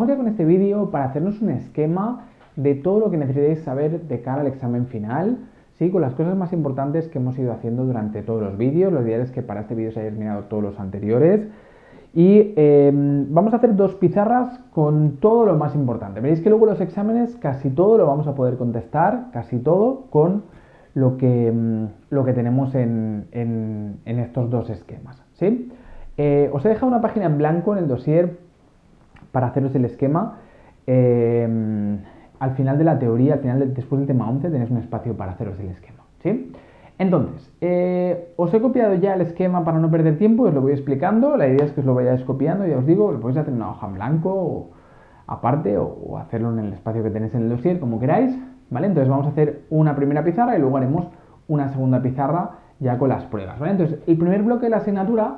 vamos ya con este vídeo para hacernos un esquema de todo lo que necesitéis saber de cara al examen final, ¿sí? Con las cosas más importantes que hemos ido haciendo durante todos los vídeos. Lo ideal es que para este vídeo se hayan terminado todos los anteriores. Y vamos a hacer dos pizarras con todo lo más importante. Veréis que luego los exámenes casi todo lo vamos a poder contestar, casi todo, con lo que tenemos en estos dos esquemas, ¿sí? Os he dejado una página en blanco en el dossier para haceros el esquema. Al final de la teoría, después del tema 11, tenéis un espacio para haceros el esquema, ¿sí? Entonces, os he copiado ya el esquema para no perder tiempo, os lo voy explicando. La idea es que os lo vayáis copiando, ya os digo, lo podéis hacer en una hoja en blanco o aparte o hacerlo en el espacio que tenéis en el dossier, como queráis, ¿vale? Entonces vamos a hacer una primera pizarra y luego haremos una segunda pizarra ya con las pruebas, ¿vale? Entonces, el primer bloque de la asignatura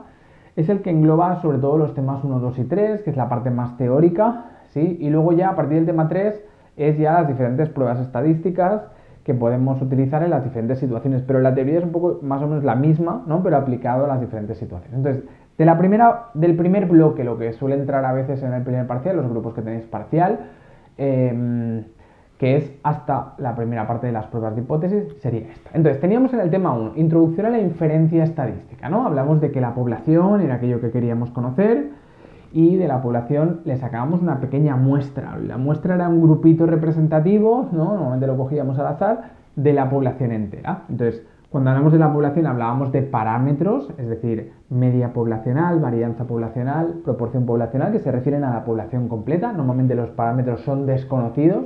es el que engloba sobre todo los temas 1, 2 y 3, que es la parte más teórica, ¿sí? Y luego ya a partir del tema 3 es ya las diferentes pruebas estadísticas que podemos utilizar en las diferentes situaciones, pero la teoría es un poco más o menos la misma, ¿no? Pero aplicado a las diferentes situaciones. Entonces, del primer bloque, lo que suele entrar a veces en el primer parcial, los grupos que tenéis parcial, que es hasta la primera parte de las pruebas de hipótesis, sería esta. Entonces, teníamos en el tema 1, introducción a la inferencia estadística, ¿no? Hablamos de que la población era aquello que queríamos conocer y de la población le sacábamos una pequeña muestra. La muestra era un grupito representativo, ¿no? Normalmente lo cogíamos al azar, de la población entera. Entonces, cuando hablamos de la población hablábamos de parámetros, es decir, media poblacional, varianza poblacional, proporción poblacional, que se refieren a la población completa. Normalmente los parámetros son desconocidos,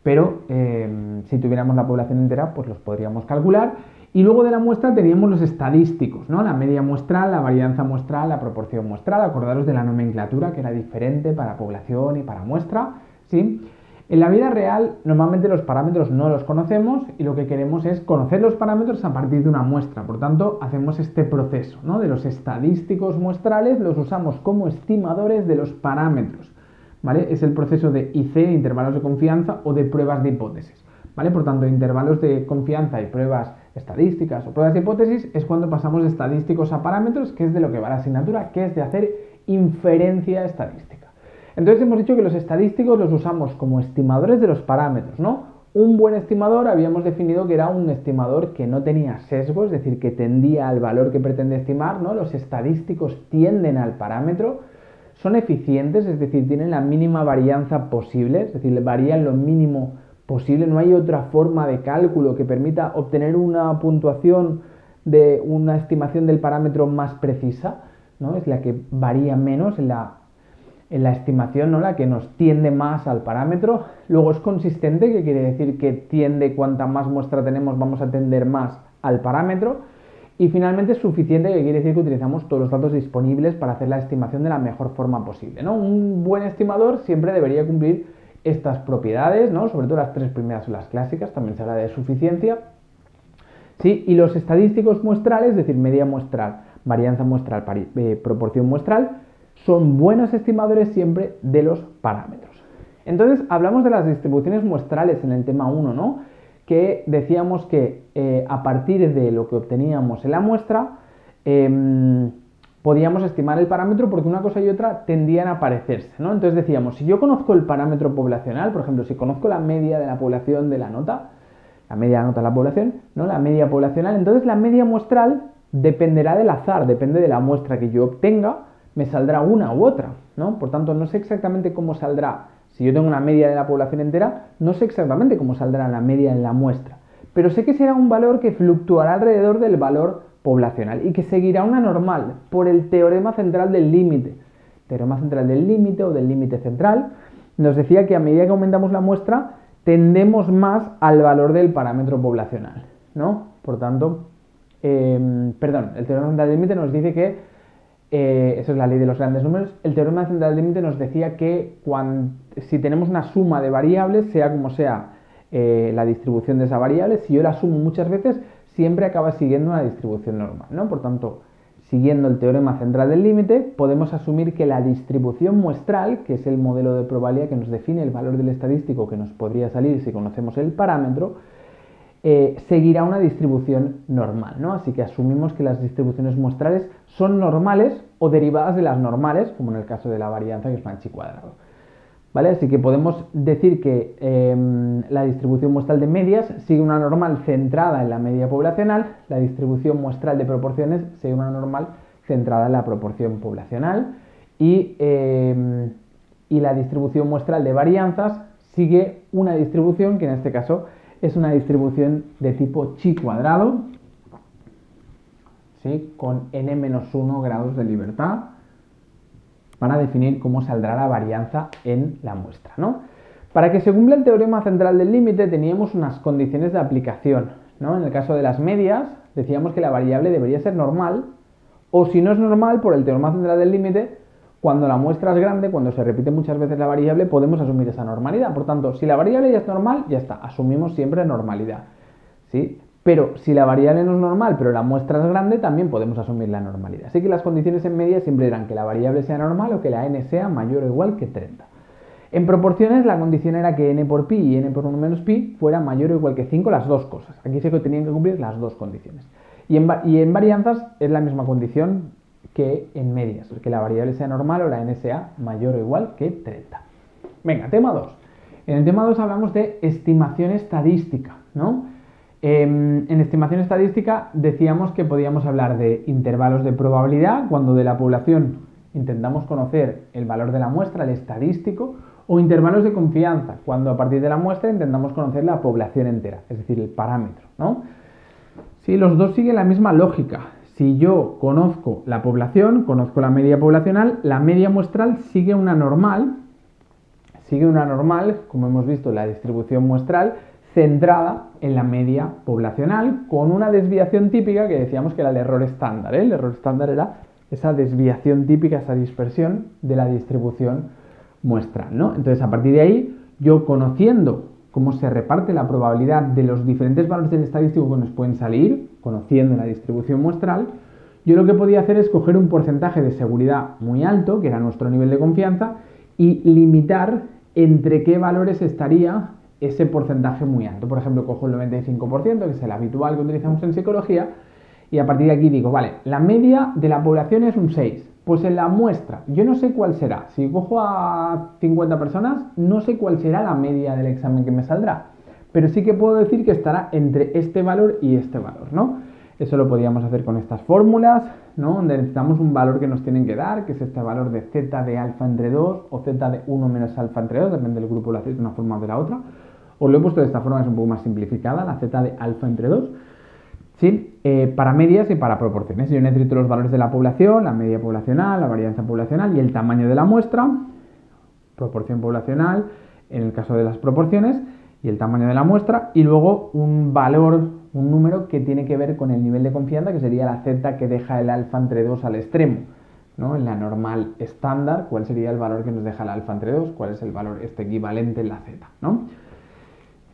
pero si tuviéramos la población entera, pues los podríamos calcular. Y luego de la muestra teníamos los estadísticos, ¿no? La media muestral, la varianza muestral, la proporción muestral. Acordaros de la nomenclatura, que era diferente para población y para muestra, ¿sí? En la vida real, normalmente los parámetros no los conocemos y lo que queremos es conocer los parámetros a partir de una muestra. Por tanto, hacemos este proceso, ¿no? De los estadísticos muestrales, los usamos como estimadores de los parámetros, ¿vale? Es el proceso de IC, intervalos de confianza, o de pruebas de hipótesis, ¿vale? Por tanto, intervalos de confianza y pruebas estadísticas o pruebas de hipótesis es cuando pasamos de estadísticos a parámetros, que es de lo que va la asignatura, que es de hacer inferencia estadística. Entonces hemos dicho que los estadísticos los usamos como estimadores de los parámetros, ¿no? Un buen estimador habíamos definido que era un estimador que no tenía sesgo, es decir, que tendía al valor que pretende estimar, ¿no? Los estadísticos tienden al parámetro, son eficientes, es decir, tienen la mínima varianza posible, es decir, varían lo mínimo posible, no hay otra forma de cálculo que permita obtener una puntuación de una estimación del parámetro más precisa, ¿no? Es la que varía menos en la estimación, ¿no? La que nos tiende más al parámetro. Luego es consistente, que quiere decir que tiende, cuanta más muestra tenemos, vamos a tender más al parámetro. Y finalmente es suficiente, que quiere decir que utilizamos todos los datos disponibles para hacer la estimación de la mejor forma posible, ¿no? Un buen estimador siempre debería cumplir estas propiedades, ¿no? Sobre todo las tres primeras son las clásicas, también se habla de suficiencia. ¿Sí? Y los estadísticos muestrales, es decir, media muestral, varianza muestral, proporción muestral, son buenos estimadores siempre de los parámetros. Entonces, hablamos de las distribuciones muestrales en el tema 1, ¿no? Que decíamos que a partir de lo que obteníamos en la muestra, podíamos estimar el parámetro porque una cosa y otra tendían a parecerse, ¿no? Entonces decíamos, si yo conozco el parámetro poblacional, por ejemplo, si conozco la media de la población de la nota, la media de la nota de la población, ¿no? La media poblacional, entonces la media muestral dependerá del azar, depende de la muestra que yo obtenga, me saldrá una u otra, ¿no? Por tanto, no sé exactamente cómo saldrá. Si yo tengo una media de la población entera, no sé exactamente cómo saldrá la media en la muestra, pero sé que será un valor que fluctuará alrededor del valor poblacional y que seguirá una normal por el teorema central del límite. Teorema central del límite o del límite central nos decía que a medida que aumentamos la muestra, tendemos más al valor del parámetro poblacional, ¿no? Por tanto, el teorema central del límite nos dice que eso es la ley de los grandes números. El teorema central del límite nos decía que si tenemos una suma de variables, sea como sea la distribución de esa variable, si yo la sumo muchas veces, siempre acaba siguiendo una distribución normal, ¿no? Por tanto, siguiendo el teorema central del límite, podemos asumir que la distribución muestral, que es el modelo de probabilidad que nos define el valor del estadístico que nos podría salir si conocemos el parámetro, seguirá una distribución normal, ¿no? Así que asumimos que las distribuciones muestrales son normales o derivadas de las normales, como en el caso de la varianza, que es una chi cuadrado. ¿vale? Así que podemos decir que la distribución muestral de medias sigue una normal centrada en la media poblacional, la distribución muestral de proporciones sigue una normal centrada en la proporción poblacional y la distribución muestral de varianzas sigue una distribución que en este caso es una distribución de tipo chi cuadrado, ¿sí? Con n-1 grados de libertad, para definir cómo saldrá la varianza en la muestra, ¿no? Para que se cumpla el teorema central del límite teníamos unas condiciones de aplicación, ¿no? En el caso de las medias decíamos que la variable debería ser normal, o si no es normal, por el teorema central del límite, cuando la muestra es grande, cuando se repite muchas veces la variable, podemos asumir esa normalidad. Por tanto, si la variable ya es normal, ya está, asumimos siempre normalidad, ¿sí? Pero si la variable no es normal, pero la muestra es grande, también podemos asumir la normalidad. Así que las condiciones en media siempre eran que la variable sea normal o que la n sea mayor o igual que 30. En proporciones la condición era que n por pi y n por 1 menos pi fuera mayor o igual que 5, las dos cosas. Aquí sí que tenían que cumplir las dos condiciones. Y en varianzas es la misma condición que en medias, que la variable sea normal o la n sea mayor o igual que 30. Venga, tema 2. En el tema 2 hablamos de estimación estadística, ¿no? En estimación estadística decíamos que podíamos hablar de intervalos de probabilidad, cuando de la población intentamos conocer el valor de la muestra, el estadístico, o intervalos de confianza, cuando a partir de la muestra intentamos conocer la población entera, es decir, el parámetro, ¿no? Sí, los dos siguen la misma lógica. Si yo conozco la población, conozco la media poblacional, la media muestral sigue una normal, como hemos visto en la distribución muestral, centrada en la media poblacional, con una desviación típica que decíamos que era el error estándar, ¿eh? El error estándar era esa desviación típica, esa dispersión de la distribución muestral, ¿no? Entonces, a partir de ahí, yo conociendo cómo se reparte la probabilidad de los diferentes valores del estadístico que nos pueden salir, conociendo la distribución muestral, yo lo que podía hacer es coger un porcentaje de seguridad muy alto, que era nuestro nivel de confianza, y limitar entre qué valores estaría ese porcentaje muy alto. Por ejemplo, cojo el 95%, que es el habitual que utilizamos en psicología, y a partir de aquí digo, vale, la media de la población es un 6. Pues en la muestra, yo no sé cuál será. Si cojo a 50 personas, no sé cuál será la media del examen que me saldrá. Pero sí que puedo decir que estará entre este valor y este valor, ¿no? Eso lo podíamos hacer con estas fórmulas, ¿no? Donde necesitamos un valor que nos tienen que dar, que es este valor de z de alfa entre 2 o z de 1 menos alfa entre 2, depende del grupo, lo hacéis de una forma o de la otra. Os lo he puesto de esta forma, es un poco más simplificada, la z de alfa entre 2. ¿Sí? Para medias y para proporciones. Yo necesito los valores de la población, la media poblacional, la varianza poblacional y el tamaño de la muestra, proporción poblacional, en el caso de las proporciones, y el tamaño de la muestra, y luego un valor, un número que tiene que ver con el nivel de confianza, que sería la z que deja el alfa entre 2 al extremo, ¿no? En la normal estándar, ¿cuál sería el valor que nos deja el alfa entre 2? ¿Cuál es el valor equivalente en la z, ¿no?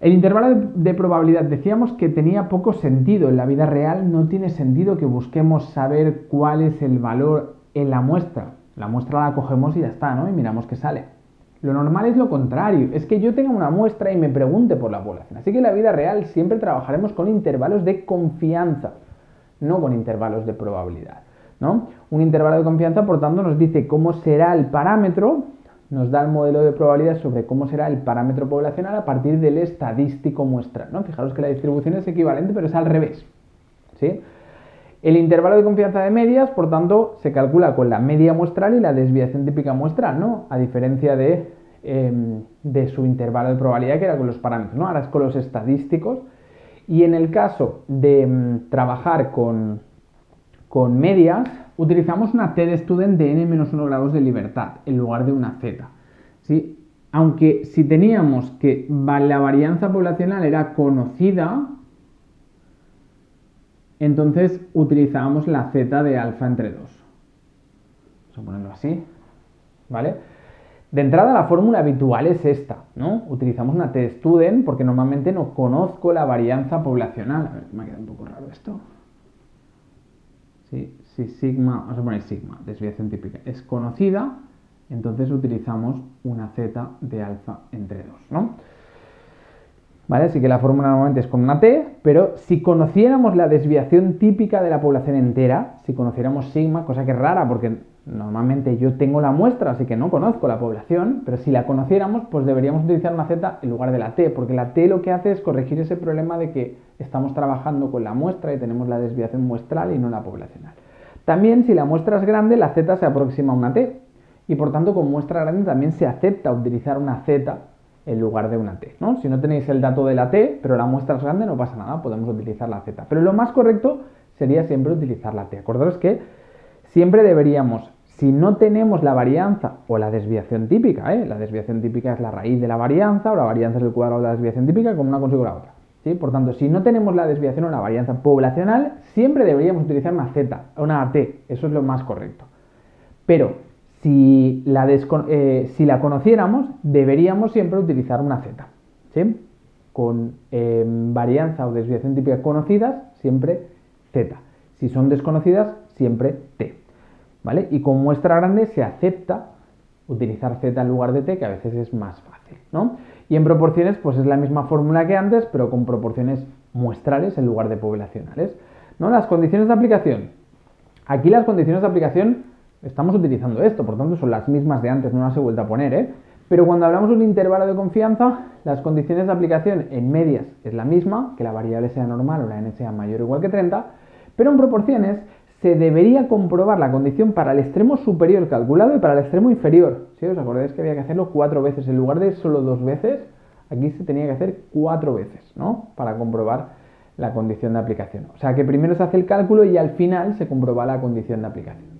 El intervalo de probabilidad decíamos que tenía poco sentido. En la vida real no tiene sentido que busquemos saber cuál es el valor en la muestra. La muestra la cogemos y ya está, ¿no? Y miramos qué sale. Lo normal es lo contrario, es que yo tenga una muestra y me pregunte por la población. Así que en la vida real siempre trabajaremos con intervalos de confianza, no con intervalos de probabilidad, ¿no? Un intervalo de confianza, por tanto, nos dice cómo será el parámetro, nos da el modelo de probabilidad sobre cómo será el parámetro poblacional a partir del estadístico muestral, ¿no? Fijaros que la distribución es equivalente, pero es al revés, ¿sí? El intervalo de confianza de medias, por tanto, se calcula con la media muestral y la desviación típica muestral, ¿no? A diferencia de su intervalo de probabilidad, que era con los parámetros, ¿no? Ahora es con los estadísticos. Y en el caso de trabajar con medias, utilizamos una t de student de n-1 grados de libertad en lugar de una z, ¿sí? Aunque si teníamos que la varianza poblacional era conocida, entonces utilizábamos la z de alfa entre 2. Vamos a ponerlo así, ¿vale? De entrada la fórmula habitual es esta, ¿no? Utilizamos una t de student porque normalmente no conozco la varianza poblacional. A ver, me ha quedado un poco raro esto. Si sigma, vamos a poner sigma, desviación típica, es conocida, entonces utilizamos una z de alfa entre 2, ¿no? ¿Vale? Así que la fórmula normalmente es con una t, pero si conociéramos la desviación típica de la población entera, si conociéramos sigma, cosa que es rara porque normalmente yo tengo la muestra, así que no conozco la población, pero si la conociéramos, pues deberíamos utilizar una z en lugar de la t, porque la t lo que hace es corregir ese problema de que estamos trabajando con la muestra y tenemos la desviación muestral y no la poblacional. También, si la muestra es grande, la z se aproxima a una t, y por tanto con muestra grande también se acepta utilizar una z en lugar de una t, ¿no? Si no tenéis el dato de la t, pero la muestra es grande, no pasa nada, podemos utilizar la z. Pero lo más correcto sería siempre utilizar la t. Acordaros que siempre deberíamos, si no tenemos la varianza o la desviación típica, la desviación típica es la raíz de la varianza, o la varianza es el cuadrado de la desviación típica, como una consigue la otra, ¿sí? Por tanto, si no tenemos la desviación o la varianza poblacional, siempre deberíamos utilizar una z, una t, eso es lo más correcto. Pero si la conociéramos, deberíamos siempre utilizar una z, ¿sí? Con varianza o desviación típica conocidas, siempre z. Si son desconocidas, siempre t, ¿vale? Y con muestra grande se acepta utilizar z en lugar de t, que a veces es más fácil, ¿no? Y en proporciones, pues es la misma fórmula que antes, pero con proporciones muestrales en lugar de poblacionales, ¿no? Las condiciones de aplicación. Aquí las condiciones de aplicación estamos utilizando esto, por tanto son las mismas de antes, no las he vuelto a poner, Pero cuando hablamos de un intervalo de confianza, las condiciones de aplicación en medias es la misma, que la variable sea normal o la n sea mayor o igual que 30, pero en proporciones se debería comprobar la condición para el extremo superior calculado y para el extremo inferior. ¿Sí? ¿Os acordáis que había que hacerlo 4 veces? En lugar de solo 2 veces, aquí se tenía que hacer 4 veces, ¿no? Para comprobar la condición de aplicación. O sea que primero se hace el cálculo y al final se comprueba la condición de aplicación.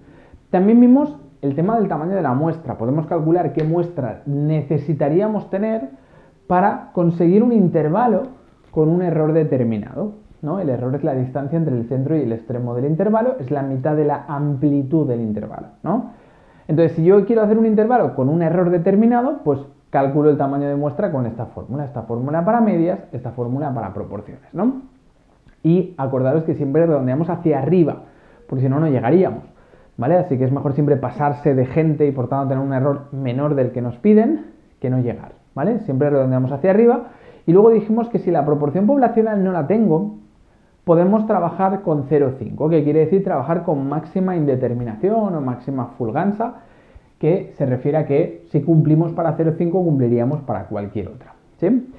También vimos el tema del tamaño de la muestra. Podemos calcular qué muestra necesitaríamos tener para conseguir un intervalo con un error determinado, ¿no? El error es la distancia entre el centro y el extremo del intervalo, es la mitad de la amplitud del intervalo, ¿no? Entonces, si yo quiero hacer un intervalo con un error determinado, pues calculo el tamaño de muestra con esta fórmula para medias, esta fórmula para proporciones, ¿no? Y acordaros que siempre redondeamos hacia arriba, porque si no, no llegaríamos, ¿vale? Así que es mejor siempre pasarse de gente y por tanto tener un error menor del que nos piden que no llegar, ¿vale? Siempre redondeamos hacia arriba. Y luego dijimos que si la proporción poblacional no la tengo, podemos trabajar con 0,5, que quiere decir trabajar con máxima indeterminación o máxima fulganza, que se refiere a que si cumplimos para 0,5 cumpliríamos para cualquier otra, ¿sí?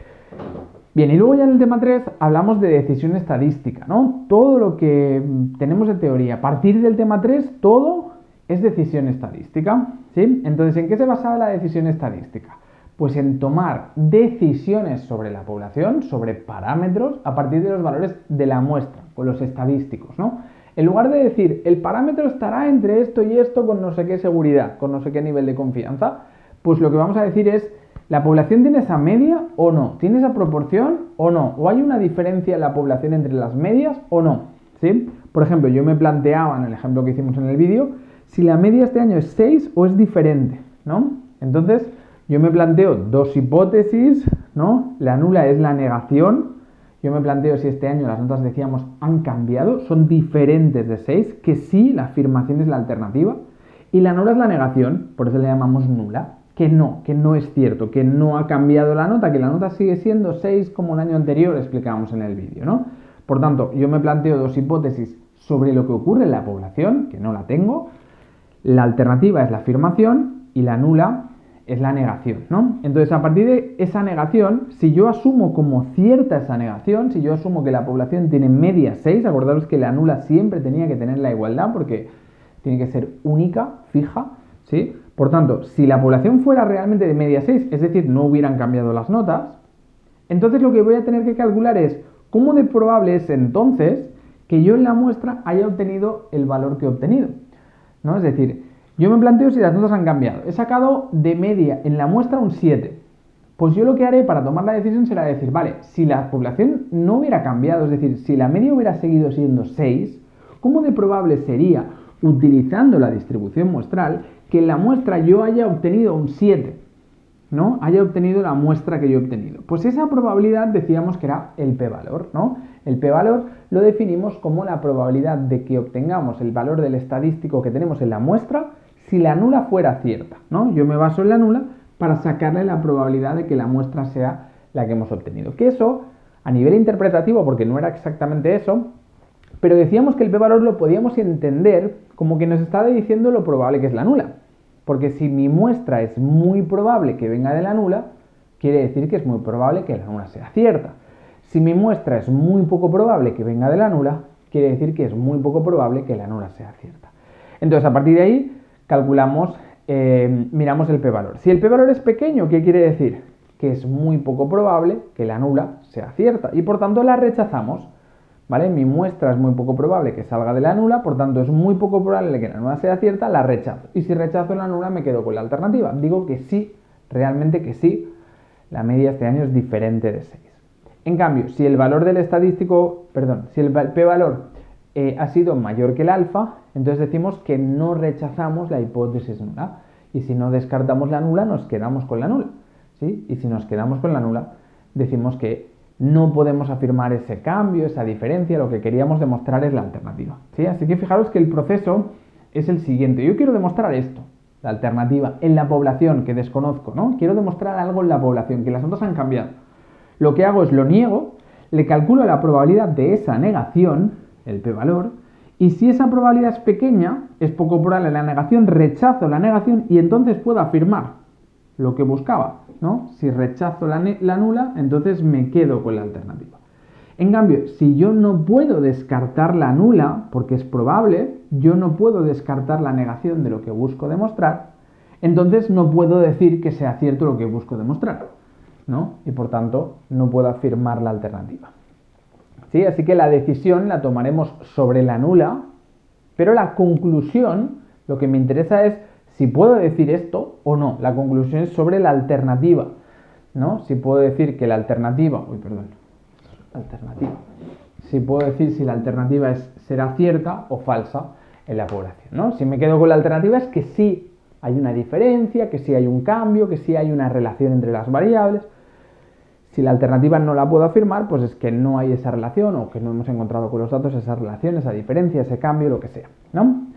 Bien, y luego ya en el tema 3 hablamos de decisión estadística, ¿no? Todo lo que tenemos de teoría, a partir del tema 3, todo es decisión estadística, ¿sí? Entonces, ¿en qué se basaba la decisión estadística? Pues en tomar decisiones sobre la población, sobre parámetros, a partir de los valores de la muestra, con los estadísticos, ¿no? En lugar de decir, el parámetro estará entre esto y esto con no sé qué seguridad, con no sé qué nivel de confianza, pues lo que vamos a decir es, ¿la población tiene esa media o no? ¿Tiene esa proporción o no? ¿O hay una diferencia en la población entre las medias o no? ¿Sí? Por ejemplo, yo me planteaba en el ejemplo que hicimos en el vídeo, si la media este año es 6 o es diferente, ¿no? Entonces, yo me planteo dos hipótesis, ¿no? La nula es la negación. Yo me planteo si este año las notas, decíamos, han cambiado, son diferentes de 6, que sí, la afirmación es la alternativa. Y la nula es la negación, por eso le llamamos nula. Que no es cierto, que no ha cambiado la nota, que la nota sigue siendo 6 como el año anterior, explicábamos en el vídeo, ¿no? Por tanto, yo me planteo dos hipótesis sobre lo que ocurre en la población, que no la tengo, la alternativa es la afirmación y la nula es la negación, ¿no? Entonces, a partir de esa negación, si yo asumo como cierta esa negación, si yo asumo que la población tiene media 6, acordaros que la nula siempre tenía que tener la igualdad porque tiene que ser única, fija, ¿sí? Por tanto, si la población fuera realmente de media 6, es decir, no hubieran cambiado las notas, entonces lo que voy a tener que calcular es cómo de probable es entonces que yo en la muestra haya obtenido el valor que he obtenido, ¿no? Es decir, yo me planteo si las notas han cambiado. He sacado de media en la muestra un 7. Pues yo lo que haré para tomar la decisión será decir, vale, si la población no hubiera cambiado, es decir, si la media hubiera seguido siendo 6, ¿cómo de probable sería, utilizando la distribución muestral, que en la muestra yo haya obtenido un 7, ¿no? Haya obtenido la muestra que yo he obtenido? Pues esa probabilidad decíamos que era el p-valor, ¿no? El p-valor lo definimos como la probabilidad de que obtengamos el valor del estadístico que tenemos en la muestra si la nula fuera cierta, ¿no? Yo me baso en la nula para sacarle la probabilidad de que la muestra sea la que hemos obtenido. Que eso, a nivel interpretativo, porque no era exactamente eso, Pero decíamos que el p-valor lo podíamos entender como que nos está diciendo lo probable que es la nula. Porque si mi muestra es muy probable que venga de la nula, quiere decir que es muy probable que la nula sea cierta. Si mi muestra es muy poco probable que venga de la nula, quiere decir que es muy poco probable que la nula sea cierta. Entonces, a partir de ahí, calculamos, miramos el p-valor. Si el p-valor es pequeño, ¿qué quiere decir? Que es muy poco probable que la nula sea cierta y por tanto la rechazamos. ¿Vale? Mi muestra es muy poco probable que salga de la nula, por tanto es muy poco probable que la nula sea cierta, la rechazo. Y si rechazo la nula me quedo con la alternativa. Digo que sí, realmente que sí, la media este año es diferente de 6. En cambio, si el valor del estadístico, si el p-valor ha sido mayor que el alfa, entonces decimos que no rechazamos la hipótesis nula. Y si no descartamos la nula, nos quedamos con la nula. ¿Sí? Y si nos quedamos con la nula, decimos que no podemos afirmar ese cambio, esa diferencia, lo que queríamos demostrar es la alternativa. ¿Sí? Así que fijaros que el proceso es el siguiente. Yo quiero demostrar esto, la alternativa, en la población que desconozco, ¿no? Quiero demostrar algo en la población, que las otras han cambiado. Lo que hago es lo niego, le calculo la probabilidad de esa negación, el p-valor, y si esa probabilidad es pequeña, es poco probable la negación, rechazo la negación y entonces puedo afirmar lo que buscaba, ¿no? Si rechazo la nula, entonces me quedo con la alternativa. En cambio, si yo no puedo descartar la nula, porque es probable, yo no puedo descartar la negación de lo que busco demostrar, entonces no puedo decir que sea cierto lo que busco demostrar, ¿no? Y por tanto, no puedo afirmar la alternativa. ¿Sí? Así que la decisión la tomaremos sobre la nula, pero la conclusión, lo que me interesa es si puedo decir esto o no. La conclusión es sobre la alternativa, ¿no? Si puedo decir que la alternativa, si puedo decir si la alternativa será cierta o falsa en la población, ¿no? Si me quedo con la alternativa es que sí hay una diferencia, que sí hay un cambio, que sí hay una relación entre las variables. Si la alternativa no la puedo afirmar, pues es que no hay esa relación o que no hemos encontrado con los datos esa relación, esa diferencia, ese cambio, lo que sea, ¿no?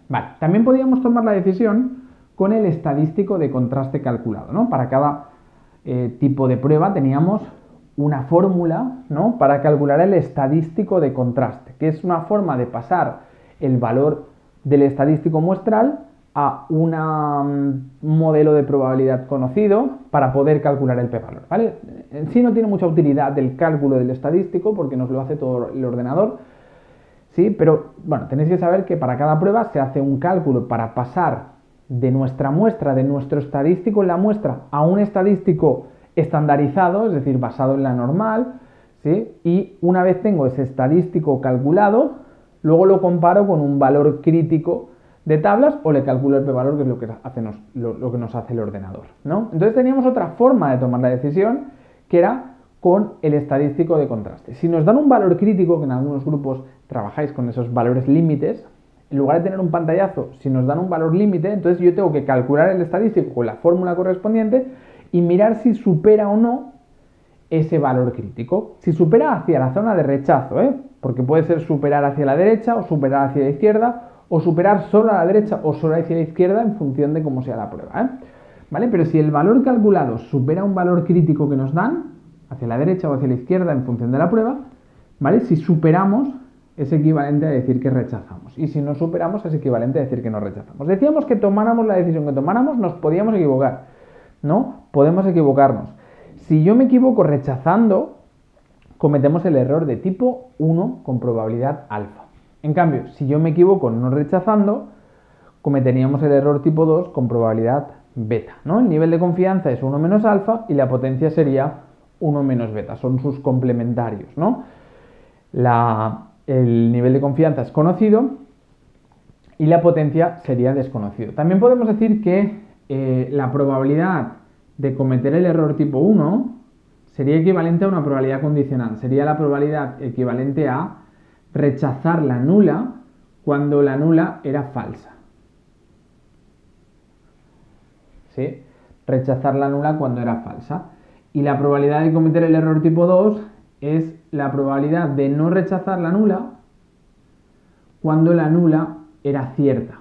Vale, también podríamos tomar la decisión con el estadístico de contraste calculado, ¿no? Para cada tipo de prueba teníamos una fórmula, ¿no? Para calcular el estadístico de contraste, que es una forma de pasar el valor del estadístico muestral a un modelo de probabilidad conocido para poder calcular el p-valor, ¿vale? En sí no tiene mucha utilidad el cálculo del estadístico porque nos lo hace todo el ordenador, ¿sí? Pero bueno, tenéis que saber que para cada prueba se hace un cálculo para pasar de nuestra muestra, de nuestro estadístico en la muestra, a un estadístico estandarizado, es decir, basado en la normal, ¿sí? Y una vez tengo ese estadístico calculado, luego lo comparo con un valor crítico de tablas o le calculo el p-valor, que es lo que nos hace el ordenador, ¿no? Entonces teníamos otra forma de tomar la decisión, que era con el estadístico de contraste. Si nos dan un valor crítico, que en algunos grupos trabajáis con esos valores límites, en lugar de tener un pantallazo, si nos dan un valor límite, entonces yo tengo que calcular el estadístico con la fórmula correspondiente y mirar si supera o no ese valor crítico. Si supera hacia la zona de rechazo, porque puede ser superar hacia la derecha o superar hacia la izquierda, o superar solo a la derecha o solo hacia la izquierda en función de cómo sea la prueba, ¿vale? Pero si el valor calculado supera un valor crítico que nos dan, hacia la derecha o hacia la izquierda en función de la prueba, ¿vale? Si superamos, es equivalente a decir que rechazamos. Y si no superamos, es equivalente a decir que no rechazamos. Decíamos que tomáramos la decisión que tomáramos, nos podíamos equivocar, ¿no? Podemos equivocarnos. Si yo me equivoco rechazando, cometemos el error de tipo 1 con probabilidad alfa. En cambio, si yo me equivoco no rechazando, cometeríamos el error tipo 2 con probabilidad beta, ¿no? El nivel de confianza es 1 menos alfa y la potencia sería 1 menos beta, son sus complementarios, ¿no? El nivel de confianza es conocido y la potencia sería desconocido. También podemos decir que la probabilidad de cometer el error tipo 1 sería equivalente a una probabilidad condicional, sería la probabilidad equivalente a rechazar la nula cuando la nula era falsa. ¿Sí? Rechazar la nula cuando era falsa. Y la probabilidad de cometer el error tipo 2 es la probabilidad de no rechazar la nula cuando la nula era cierta.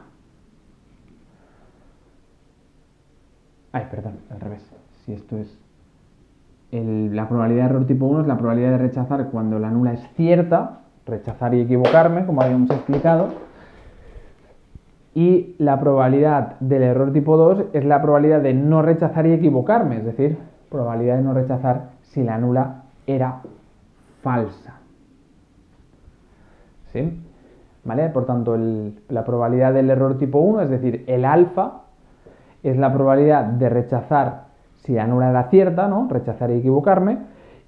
Perdón, al revés. Si esto es la probabilidad de error tipo 1 es la probabilidad de rechazar cuando la nula es cierta, rechazar y equivocarme, como habíamos explicado. Y la probabilidad del error tipo 2 es la probabilidad de no rechazar y equivocarme, es decir, probabilidad de no rechazar si la nula era falsa. ¿Sí? ¿Vale? Por tanto, la probabilidad del error tipo 1, es decir, el alfa, es la probabilidad de rechazar si la nula era cierta, ¿no? Rechazar y equivocarme.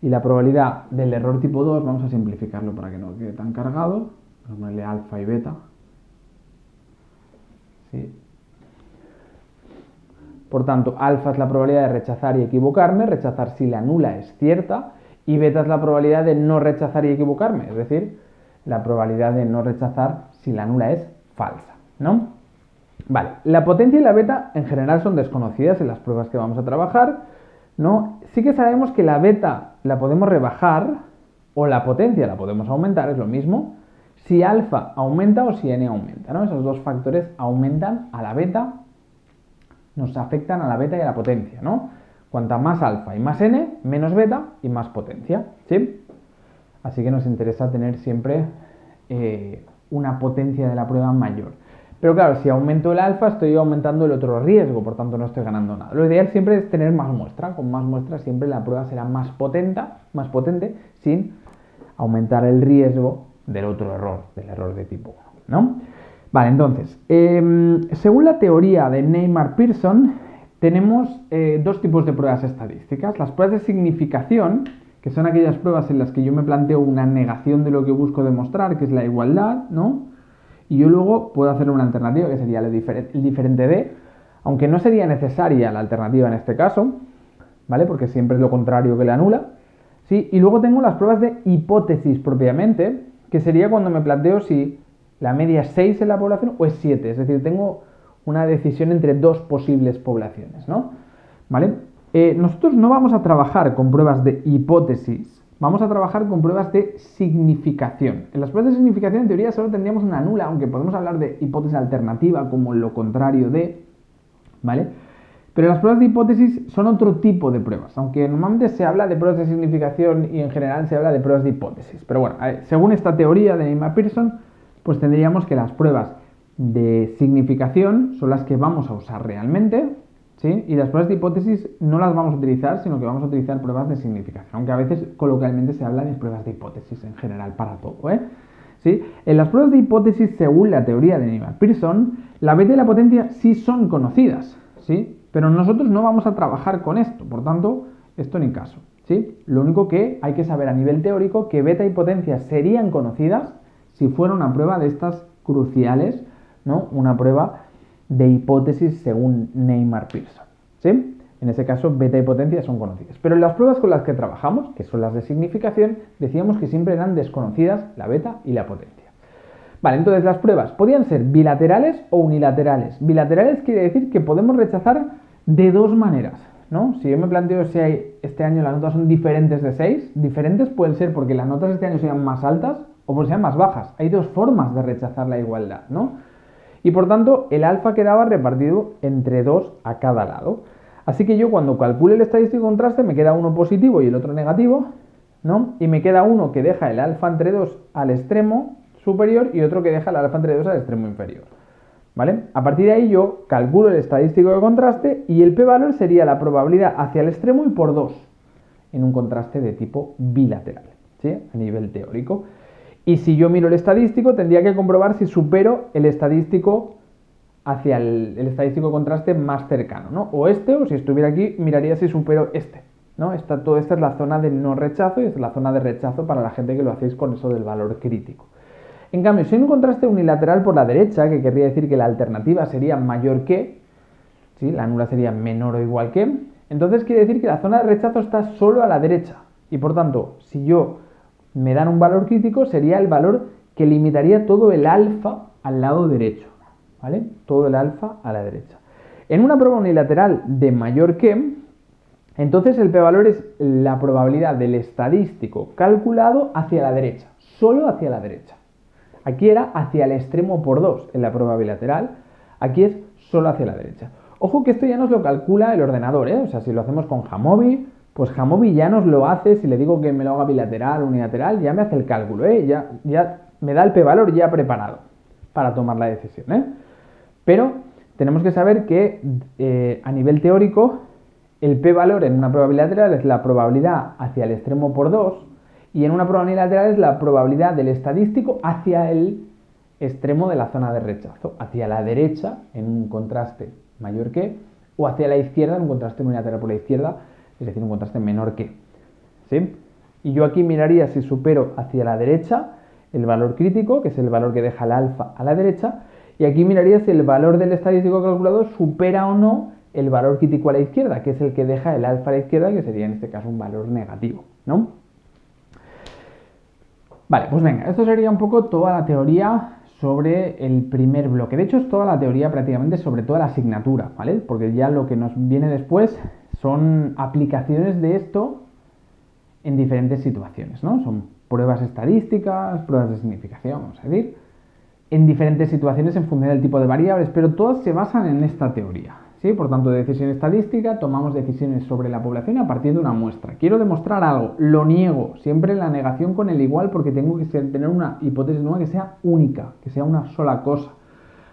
Y la probabilidad del error tipo 2, vamos a simplificarlo para que no quede tan cargado. Vamos a ponerle alfa y beta. ¿Sí? Por tanto, alfa es la probabilidad de rechazar y equivocarme, rechazar si la nula es cierta, y beta es la probabilidad de no rechazar y equivocarme, es decir, la probabilidad de no rechazar si la nula es falsa, ¿no? Vale, la potencia y la beta en general son desconocidas en las pruebas que vamos a trabajar, ¿no? Sí que sabemos que la beta la podemos rebajar o la potencia la podemos aumentar, es lo mismo, si alfa aumenta o si n aumenta, ¿no? Esos dos factores aumentan a la beta, nos afectan a la beta y a la potencia, ¿no? Cuanta más alfa y más n, menos beta y más potencia, ¿sí? Así que nos interesa tener siempre una potencia de la prueba mayor. Pero claro, si aumento el alfa, estoy aumentando el otro riesgo, por tanto no estoy ganando nada. Lo ideal siempre es tener más muestra. Con más muestras siempre la prueba será más potente, sin aumentar el riesgo del otro error, del error de tipo 1, ¿no? Vale, entonces, según la teoría de Neymar-Pearson, tenemos dos tipos de pruebas estadísticas. Las pruebas de significación, que son aquellas pruebas en las que yo me planteo una negación de lo que busco demostrar, que es la igualdad, ¿no? Y yo luego puedo hacer una alternativa, que sería el diferente de, aunque no sería necesaria la alternativa en este caso, ¿vale? Porque siempre es lo contrario que la nula, ¿sí? Y luego tengo las pruebas de hipótesis propiamente, que sería cuando me planteo si la media es 6 en la población o es 7, es decir, tengo una decisión entre dos posibles poblaciones, ¿no? ¿Vale? Nosotros no vamos a trabajar con pruebas de hipótesis, vamos a trabajar con pruebas de significación. En las pruebas de significación, en teoría, solo tendríamos una nula, aunque podemos hablar de hipótesis alternativa como lo contrario de, ¿vale? Pero las pruebas de hipótesis son otro tipo de pruebas, aunque normalmente se habla de pruebas de significación y en general se habla de pruebas de hipótesis. Pero bueno, según esta teoría de Neymar-Pearson, pues tendríamos que las pruebas de significación son las que vamos a usar realmente, ¿sí? Y las pruebas de hipótesis no las vamos a utilizar, sino que vamos a utilizar pruebas de significación, aunque a veces coloquialmente se habla de pruebas de hipótesis en general para todo, ¿eh? ¿Sí? En las pruebas de hipótesis, según la teoría de Neymar-Pearson, la beta y la potencia sí son conocidas, ¿sí? Pero nosotros no vamos a trabajar con esto, por tanto, esto ni caso, ¿sí? Lo único que hay que saber a nivel teórico que beta y potencia serían conocidas si fuera una prueba de estas cruciales, ¿no? Una prueba de hipótesis según Neymar-Pearson, ¿sí? En ese caso, beta y potencia son conocidas. Pero en las pruebas con las que trabajamos, que son las de significación, decíamos que siempre eran desconocidas la beta y la potencia. Vale, entonces las pruebas podían ser bilaterales o unilaterales. Bilaterales quiere decir que podemos rechazar de dos maneras, ¿no? Si yo me planteo si este año las notas son diferentes de 6, diferentes pueden ser porque las notas este año sean más altas o porque sean más bajas. Hay dos formas de rechazar la igualdad, ¿no? Y por tanto, el alfa quedaba repartido entre 2 a cada lado. Así que yo cuando calcule el estadístico de contraste me queda uno positivo y el otro negativo, ¿no? Y me queda uno que deja el alfa entre 2 al extremo superior y otro que deja el alfa entre 2 al extremo inferior, ¿vale? A partir de ahí yo calculo el estadístico de contraste y el p-valor sería la probabilidad hacia el extremo y por 2 en un contraste de tipo bilateral, ¿sí? A nivel teórico. Y si yo miro el estadístico, tendría que comprobar si supero el estadístico hacia el estadístico de contraste más cercano, ¿no? O este, o si estuviera aquí, miraría si supero este, ¿no? Esta es la zona de no rechazo y esta es la zona de rechazo para la gente que lo hacéis con eso del valor crítico. En cambio, si hay un contraste unilateral por la derecha, que querría decir que la alternativa sería mayor que, ¿sí? La nula sería menor o igual que, entonces quiere decir que la zona de rechazo está solo a la derecha. Y por tanto, si yo me dan un valor crítico, sería el valor que limitaría todo el alfa al lado derecho, ¿vale? Todo el alfa a la derecha. En una prueba unilateral de mayor que, entonces el p-valor es la probabilidad del estadístico calculado hacia la derecha, solo hacia la derecha. Aquí era hacia el extremo por 2 en la prueba bilateral, aquí es solo hacia la derecha. Ojo que esto ya nos lo calcula el ordenador, ¿eh? O sea, si lo hacemos con Jamovi, Pues Jamovi ya nos lo hace, si le digo que me lo haga bilateral, unilateral, ya me hace el cálculo, ya me da el p-valor ya preparado para tomar la decisión, Pero tenemos que saber que a nivel teórico el p-valor en una prueba bilateral es la probabilidad hacia el extremo por 2 y en una prueba unilateral es la probabilidad del estadístico hacia el extremo de la zona de rechazo, hacia la derecha en un contraste mayor que o hacia la izquierda en un contraste unilateral por la izquierda, es decir, un contraste menor que. ¿Sí? Y yo aquí miraría si supero hacia la derecha el valor crítico, que es el valor que deja el alfa a la derecha, y aquí miraría si el valor del estadístico calculado supera o no el valor crítico a la izquierda, que es el que deja el alfa a la izquierda, que sería en este caso un valor negativo, ¿no? Vale, pues venga, esto sería un poco toda la teoría sobre el primer bloque. De hecho, es toda la teoría prácticamente sobre toda la asignatura, ¿vale? Porque ya lo que nos viene después son aplicaciones de esto en diferentes situaciones, ¿no? Son pruebas estadísticas, pruebas de significación, vamos a decir, en diferentes situaciones en función del tipo de variables, pero todas se basan en esta teoría, ¿sí? Por tanto, de decisión estadística tomamos decisiones sobre la población a partir de una muestra. Quiero demostrar algo, lo niego, siempre la negación con el igual porque tengo que tener una hipótesis nueva que sea única, que sea una sola cosa.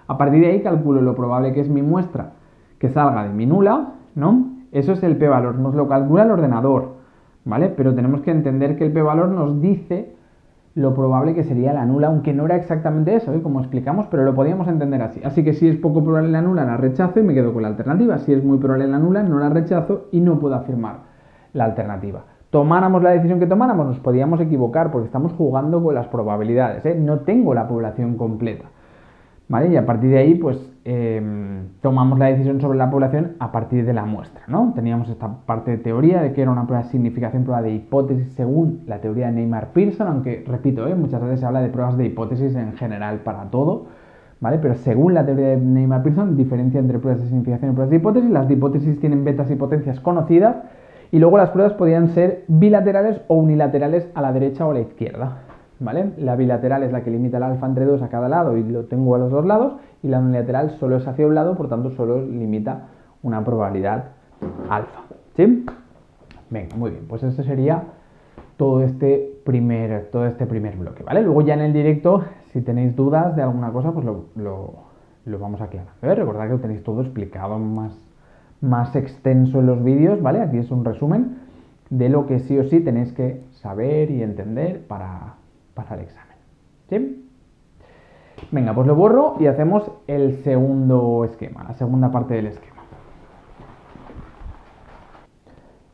A partir de ahí calculo lo probable que es mi muestra que salga de mi nula, ¿no? Eso es el p-valor, nos lo calcula el ordenador, ¿vale? Pero tenemos que entender que el p-valor nos dice lo probable que sería la nula, aunque no era exactamente eso, como explicamos, pero lo podíamos entender así. Así que si es poco probable la nula, la rechazo y me quedo con la alternativa. Si es muy probable la nula, no la rechazo y no puedo afirmar la alternativa. Tomáramos la decisión que tomáramos, nos podíamos equivocar porque estamos jugando con las probabilidades, No tengo la población completa, ¿vale? Y a partir de ahí, pues, tomamos la decisión sobre la población a partir de la muestra, ¿no? Teníamos esta parte de teoría de que era una prueba de significación, prueba de hipótesis según la teoría de Neymar-Pearson, aunque, repito, muchas veces se habla de pruebas de hipótesis en general para todo, ¿vale? Pero según la teoría de Neymar-Pearson, diferencia entre pruebas de significación y pruebas de hipótesis. Las de hipótesis tienen betas y potencias conocidas y luego las pruebas podían ser bilaterales o unilaterales a la derecha o a la izquierda, ¿vale? La bilateral es la que limita el alfa entre 2 a cada lado y lo tengo a los dos lados, y la unilateral solo es hacia un lado, por tanto solo limita una probabilidad alfa, ¿sí? Venga, muy bien, pues este sería todo este primer bloque, ¿vale? Luego ya en el directo, si tenéis dudas de alguna cosa, pues lo vamos a aclarar, ¿vale? Recordad que lo tenéis todo explicado más extenso en los vídeos, ¿vale? Aquí es un resumen de lo que sí o sí tenéis que saber y entender para el examen, ¿sí? Venga, pues lo borro y hacemos el segundo esquema, la segunda parte del esquema.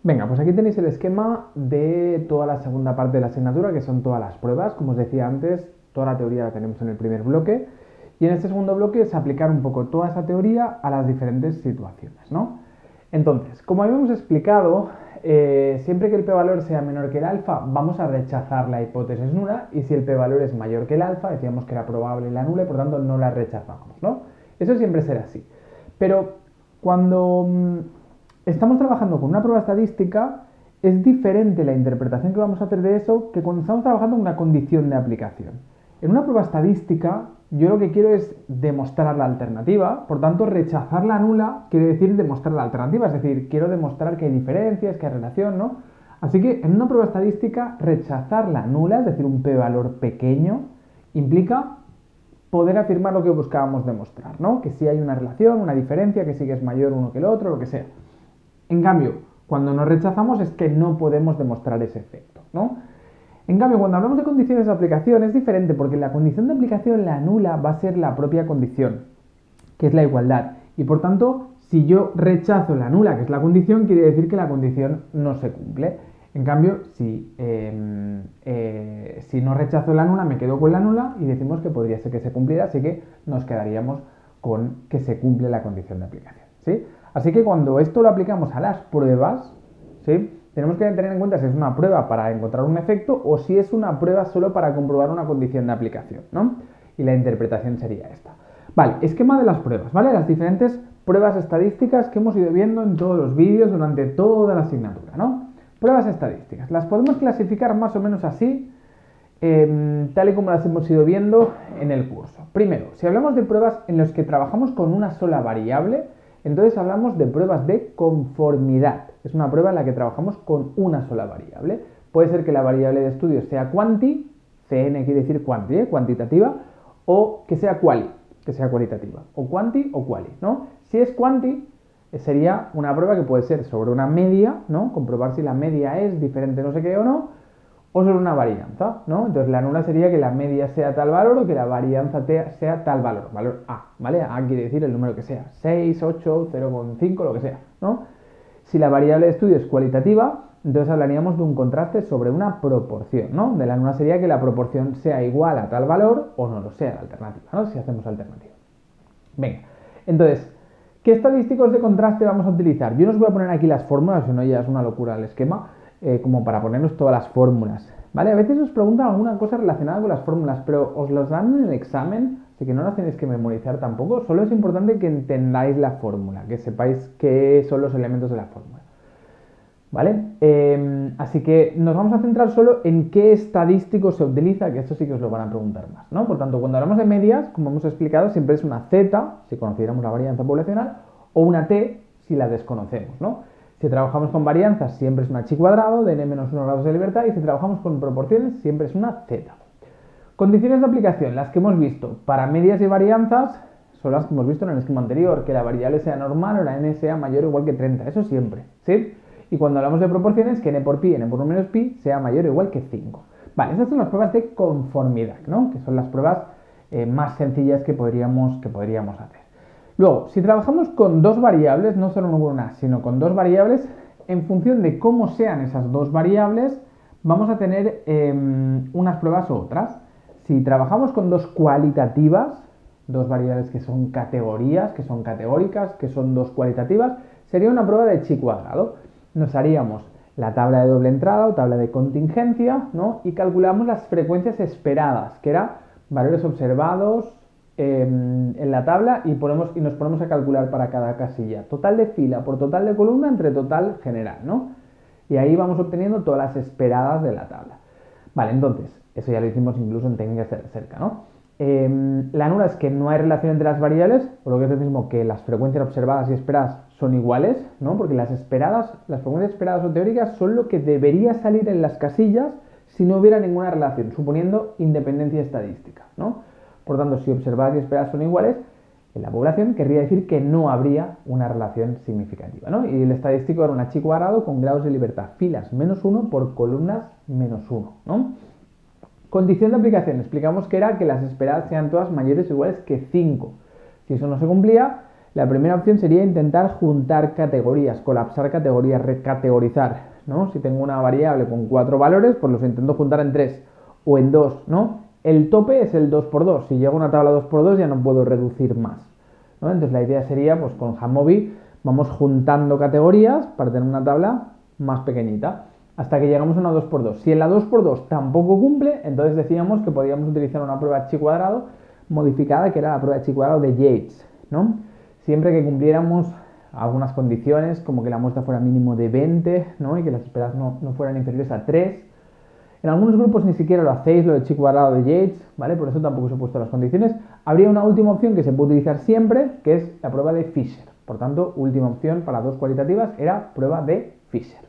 Venga, pues aquí tenéis el esquema de toda la segunda parte de la asignatura, que son todas las pruebas. Como os decía antes, toda la teoría la tenemos en el primer bloque, y en este segundo bloque es aplicar un poco toda esa teoría a las diferentes situaciones, ¿no? Entonces, como habíamos explicado, siempre que el p-valor sea menor que el alfa, vamos a rechazar la hipótesis nula, y si el p-valor es mayor que el alfa, decíamos que era probable la nula y por tanto no la rechazamos, ¿no? Eso siempre será así. Pero cuando estamos trabajando con una prueba estadística, es diferente la interpretación que vamos a hacer de eso que cuando estamos trabajando en una condición de aplicación. En una prueba estadística, yo lo que quiero es demostrar la alternativa, por tanto, rechazar la nula quiere decir demostrar la alternativa, es decir, quiero demostrar que hay diferencias, que hay relación, ¿no? Así que en una prueba estadística, rechazar la nula, es decir, un p-valor pequeño, implica poder afirmar lo que buscábamos demostrar, ¿no? Que sí hay una relación, una diferencia, que sí que es mayor uno que el otro, lo que sea. En cambio, cuando nos rechazamos es que no podemos demostrar ese efecto, ¿no? En cambio, cuando hablamos de condiciones de aplicación es diferente, porque en la condición de aplicación la nula va a ser la propia condición, que es la igualdad. Y por tanto, si yo rechazo la nula, que es la condición, quiere decir que la condición no se cumple. En cambio, si no rechazo la nula, me quedo con la nula y decimos que podría ser que se cumpliera, así que nos quedaríamos con que se cumple la condición de aplicación, ¿sí? Así que cuando esto lo aplicamos a las pruebas, ¿sí?, tenemos que tener en cuenta si es una prueba para encontrar un efecto o si es una prueba solo para comprobar una condición de aplicación, ¿no? Y la interpretación sería esta. Vale, esquema de las pruebas, ¿vale? Las diferentes pruebas estadísticas que hemos ido viendo en todos los vídeos durante toda la asignatura, ¿no? Pruebas estadísticas. Las podemos clasificar más o menos así, tal y como las hemos ido viendo en el curso. Primero, si hablamos de pruebas en las que trabajamos con una sola variable, Entonces hablamos de pruebas de conformidad. Es una prueba en la que trabajamos con una sola variable. Puede ser que la variable de estudio sea quanti, CN quiere decir quanti, cuantitativa, o que sea quali, que sea cualitativa, o quanti o quali, ¿no? Si es quanti, sería una prueba que puede ser sobre una media, ¿no? Comprobar si la media es diferente no sé qué o no, o sobre una varianza, ¿no? Entonces la nula sería que la media sea tal valor o que la varianza sea tal valor, valor A, ¿vale? A quiere decir el número que sea, 6, 8, 0,5, lo que sea, ¿no? Si la variable de estudio es cualitativa, entonces hablaríamos de un contraste sobre una proporción, ¿no? De la nula sería que la proporción sea igual a tal valor o no lo sea la alternativa, ¿no? Si hacemos alternativa. Venga, entonces, ¿qué estadísticos de contraste vamos a utilizar? Yo no os voy a poner aquí las fórmulas, si no ya es una locura el esquema, como para ponernos todas las fórmulas, ¿vale? A veces os preguntan alguna cosa relacionada con las fórmulas, pero os las dan en el examen, así que no las tenéis que memorizar tampoco, solo es importante que entendáis la fórmula, que sepáis qué son los elementos de la fórmula, ¿vale? Así que nos vamos a centrar solo en qué estadístico se utiliza, que esto sí que os lo van a preguntar más, ¿no? Por tanto, cuando hablamos de medias, como hemos explicado, siempre es una Z, si conociéramos la varianza poblacional, o una T, si la desconocemos, ¿no? Si trabajamos con varianzas, siempre es una chi cuadrado de n-1 grados de libertad, y si trabajamos con proporciones, siempre es una Z. Condiciones de aplicación, las que hemos visto para medias y varianzas, son las que hemos visto en el esquema anterior, que la variable sea normal o la n sea mayor o igual que 30, eso siempre, ¿sí? Y cuando hablamos de proporciones, que n por pi, n por 1 menos pi, sea mayor o igual que 5. Vale, estas son las pruebas de conformidad, ¿no? Que son las pruebas más sencillas que podríamos hacer. Luego, si trabajamos con dos variables, no solo con una, sino con dos variables, en función de cómo sean esas dos variables, vamos a tener unas pruebas u otras. Si trabajamos con dos cualitativas, dos variables que son categorías, que son categóricas, que son dos cualitativas, sería una prueba de chi cuadrado. Nos haríamos la tabla de doble entrada o tabla de contingencia, ¿no? Y calculamos las frecuencias esperadas, que eran valores observados en la tabla, y nos ponemos a calcular para cada casilla total de fila por total de columna entre total general, ¿no? Y ahí vamos obteniendo todas las esperadas de la tabla. Vale, entonces, eso ya lo hicimos incluso en técnicas de cerca, ¿no? La nula es que no hay relación entre las variables, por lo que es lo mismo que las frecuencias observadas y esperadas son iguales, ¿no? Porque las frecuencias esperadas o teóricas son lo que debería salir en las casillas si no hubiera ninguna relación, suponiendo independencia estadística, ¿no? Por tanto, si observadas y esperadas son iguales, en la población querría decir que no habría una relación significativa, ¿no? Y el estadístico era una chi cuadrado con grados de libertad, filas -1 por columnas -1, ¿no? Condición de aplicación, explicamos que era que las esperadas sean todas mayores o iguales que 5. Si eso no se cumplía, la primera opción sería intentar juntar categorías, colapsar categorías, recategorizar, ¿no? Si tengo una variable con 4 valores, pues los intento juntar en 3 o en 2, ¿no? El tope es el 2×2, si llego a una tabla 2×2 ya no puedo reducir más, ¿no? Entonces la idea sería, pues con Jamovi vamos juntando categorías para tener una tabla más pequeñita, hasta que llegamos a una 2×2. Si en la 2×2 tampoco cumple, entonces decíamos que podíamos utilizar una prueba chi cuadrado modificada, que era la prueba chi cuadrado de Yates, ¿no? Siempre que cumpliéramos algunas condiciones, como que la muestra fuera mínimo de 20, ¿no? Y que las esperadas no fueran inferiores a 3. En algunos grupos ni siquiera lo hacéis, lo de chi cuadrado de Yates, ¿vale? Por eso tampoco os he puesto las condiciones. Habría una última opción que se puede utilizar siempre, que es la prueba de Fisher. Por tanto, última opción para dos cualitativas era prueba de Fisher.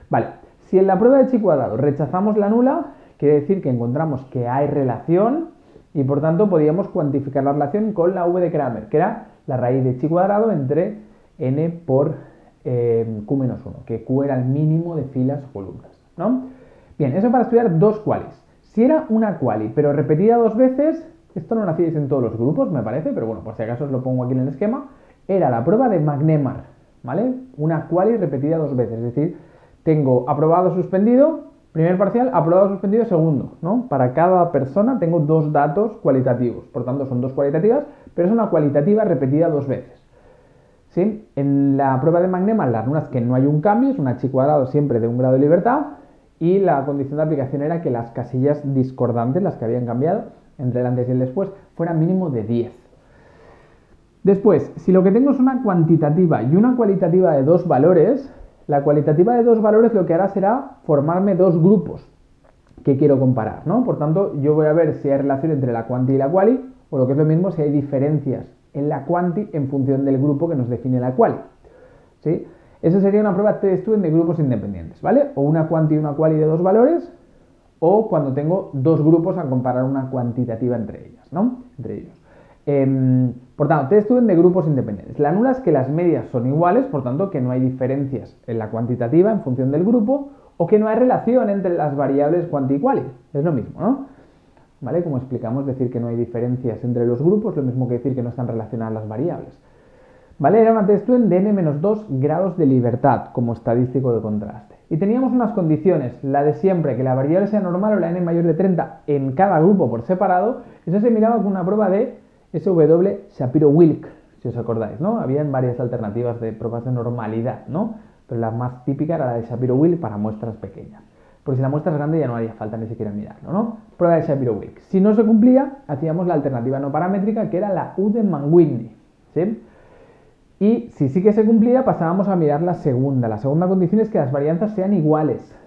Vale, si en la prueba de chi cuadrado rechazamos la nula, quiere decir que encontramos que hay relación y por tanto podíamos cuantificar la relación con la v de Kramer, que era la raíz de chi cuadrado entre n por q-1, que q era el mínimo de filas o columnas, ¿no? Bien, eso para estudiar dos qualis. Si era una quali, pero repetida dos veces, esto no lo hacíais en todos los grupos, me parece, pero bueno, por si acaso os lo pongo aquí en el esquema, era la prueba de McNemar, ¿vale? Una quali repetida dos veces, es decir, tengo aprobado, suspendido, primer parcial, aprobado, suspendido, segundo, ¿no? Para cada persona tengo dos datos cualitativos, por tanto son dos cualitativas, pero es una cualitativa repetida dos veces. ¿Sí? En la prueba de McNemar, las nulas que no hay un cambio, es una chi cuadrado siempre de un grado de libertad, y la condición de aplicación era que las casillas discordantes, las que habían cambiado entre el antes y el después, fueran mínimo de 10. Después, si lo que tengo es una cuantitativa y una cualitativa de dos valores, la cualitativa de dos valores lo que hará será formarme dos grupos que quiero comparar, ¿no? Por tanto, yo voy a ver si hay relación entre la quanti y la quali, o lo que es lo mismo, si hay diferencias en la quanti en función del grupo que nos define la quali. ¿Sí? Eso sería una prueba t-student de grupos independientes, ¿vale? O una quanti y una quali de dos valores, o cuando tengo dos grupos a comparar una cuantitativa entre ellas, ¿no? Entre ellos. Por tanto, t-student de grupos independientes. La nula es que las medias son iguales, por tanto que no hay diferencias en la cuantitativa en función del grupo, o que no hay relación entre las variables quanti y quali. Es lo mismo, ¿no? ¿Vale? Como explicamos, decir que no hay diferencias entre los grupos, lo mismo que decir que no están relacionadas las variables. ¿Vale? Era una t-student de n-2 grados de libertad como estadístico de contraste. Y teníamos unas condiciones, la de siempre, que la variable sea normal o la n mayor de 30 en cada grupo por separado. Eso se miraba con una prueba de SW Shapiro-Wilk, si os acordáis, ¿no? Habían varias alternativas de pruebas de normalidad, ¿no? Pero la más típica era la de Shapiro-Wilk para muestras pequeñas. Porque si la muestra es grande ya no haría falta ni siquiera mirarlo, ¿no? Prueba de Shapiro-Wilk. Si no se cumplía, hacíamos la alternativa no paramétrica, que era la Uden-Mann-Whitney, ¿sí? Y si sí que se cumplía, pasábamos a mirar la segunda. La segunda condición es que las varianzas sean iguales,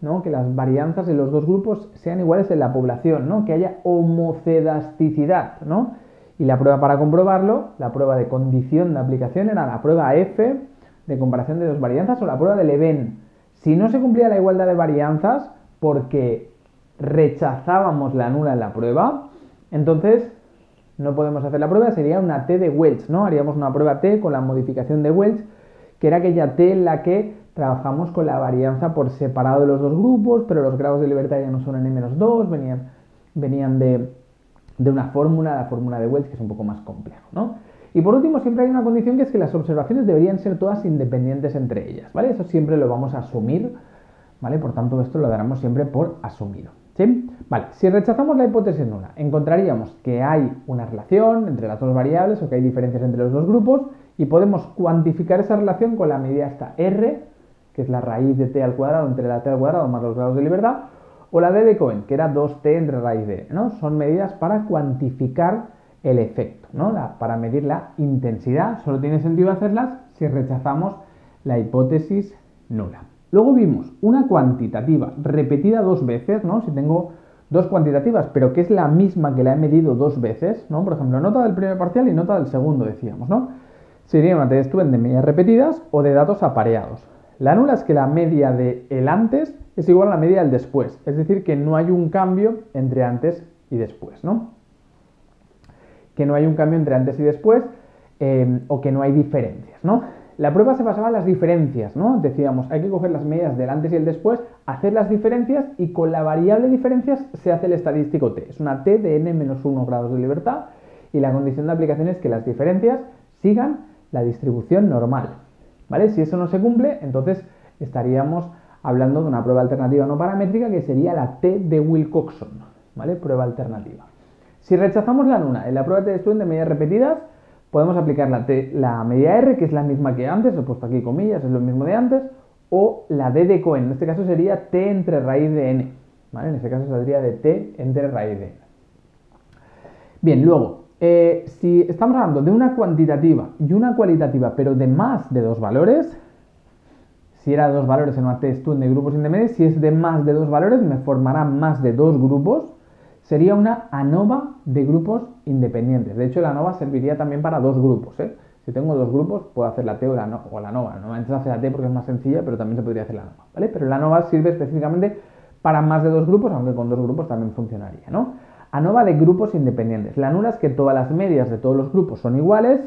¿no? Que las varianzas en los dos grupos sean iguales en la población, ¿no? Que haya homocedasticidad, ¿no? Y la prueba para comprobarlo, la prueba de condición de aplicación era la prueba F de comparación de dos varianzas o la prueba de Leven. Si no se cumplía la igualdad de varianzas porque rechazábamos la nula en la prueba, entonces no podemos hacer la prueba, sería una T de Welch, ¿no? Haríamos una prueba T con la modificación de Welch, que era aquella T en la que trabajamos con la varianza por separado de los dos grupos, pero los grados de libertad ya no son n-2, venían de una fórmula, la fórmula de Welch, que es un poco más complejo, ¿no? Y por último, siempre hay una condición que es que las observaciones deberían ser todas independientes entre ellas, ¿vale? Eso siempre lo vamos a asumir, ¿vale? Por tanto, esto lo daremos siempre por asumido, ¿sí? Vale, si rechazamos la hipótesis nula, encontraríamos que hay una relación entre las dos variables o que hay diferencias entre los dos grupos y podemos cuantificar esa relación con la medida esta R, que es la raíz de t al cuadrado entre la t al cuadrado más los grados de libertad, o la d de Cohen, que era 2t entre raíz de, ¿no? Son medidas para cuantificar el efecto, ¿no? Para medir la intensidad. Solo tiene sentido hacerlas si rechazamos la hipótesis nula. Luego vimos una cuantitativa repetida dos veces, ¿no? Si tengo dos cuantitativas, pero que es la misma que la he medido dos veces, ¿no? Por ejemplo, nota del primer parcial y nota del segundo, decíamos, ¿no? Sería una t-student de medidas repetidas o de datos apareados. La nula es que la media de el antes es igual a la media del después, es decir, que no hay un cambio entre antes y después, ¿no? Que no hay un cambio entre antes y después o que no hay diferencias, ¿no? La prueba se basaba en las diferencias, ¿no? Decíamos, hay que coger las medidas del antes y el después, hacer las diferencias y con la variable diferencias se hace el estadístico t. Es una t de n-1 grados de libertad y la condición de aplicación es que las diferencias sigan la distribución normal, ¿vale? Si eso no se cumple, entonces estaríamos hablando de una prueba alternativa no paramétrica que sería la t de Wilcoxon, ¿vale? Prueba alternativa. Si rechazamos la nula en la prueba de t-student de medidas repetidas, podemos aplicar la medida R, que es la misma que antes, he puesto aquí comillas, es lo mismo de antes, o la D de Cohen, en este caso sería t entre raíz de n, ¿vale? En este caso saldría de t entre raíz de n. Bien, luego, si estamos hablando de una cuantitativa y una cualitativa, pero de más de dos valores, si era de dos valores en una t-student de grupos independientes, si es de más de dos valores, me formará más de dos grupos, sería una ANOVA de grupos independientes. De hecho, la ANOVA serviría también para dos grupos, ¿eh? Si tengo dos grupos, puedo hacer la T o la ANOVA. Normalmente se hace la T porque es más sencilla, pero también se podría hacer la ANOVA, ¿vale? Pero la ANOVA sirve específicamente para más de dos grupos, aunque con dos grupos también funcionaría, ¿no? ANOVA de grupos independientes. La nula es que todas las medias de todos los grupos son iguales,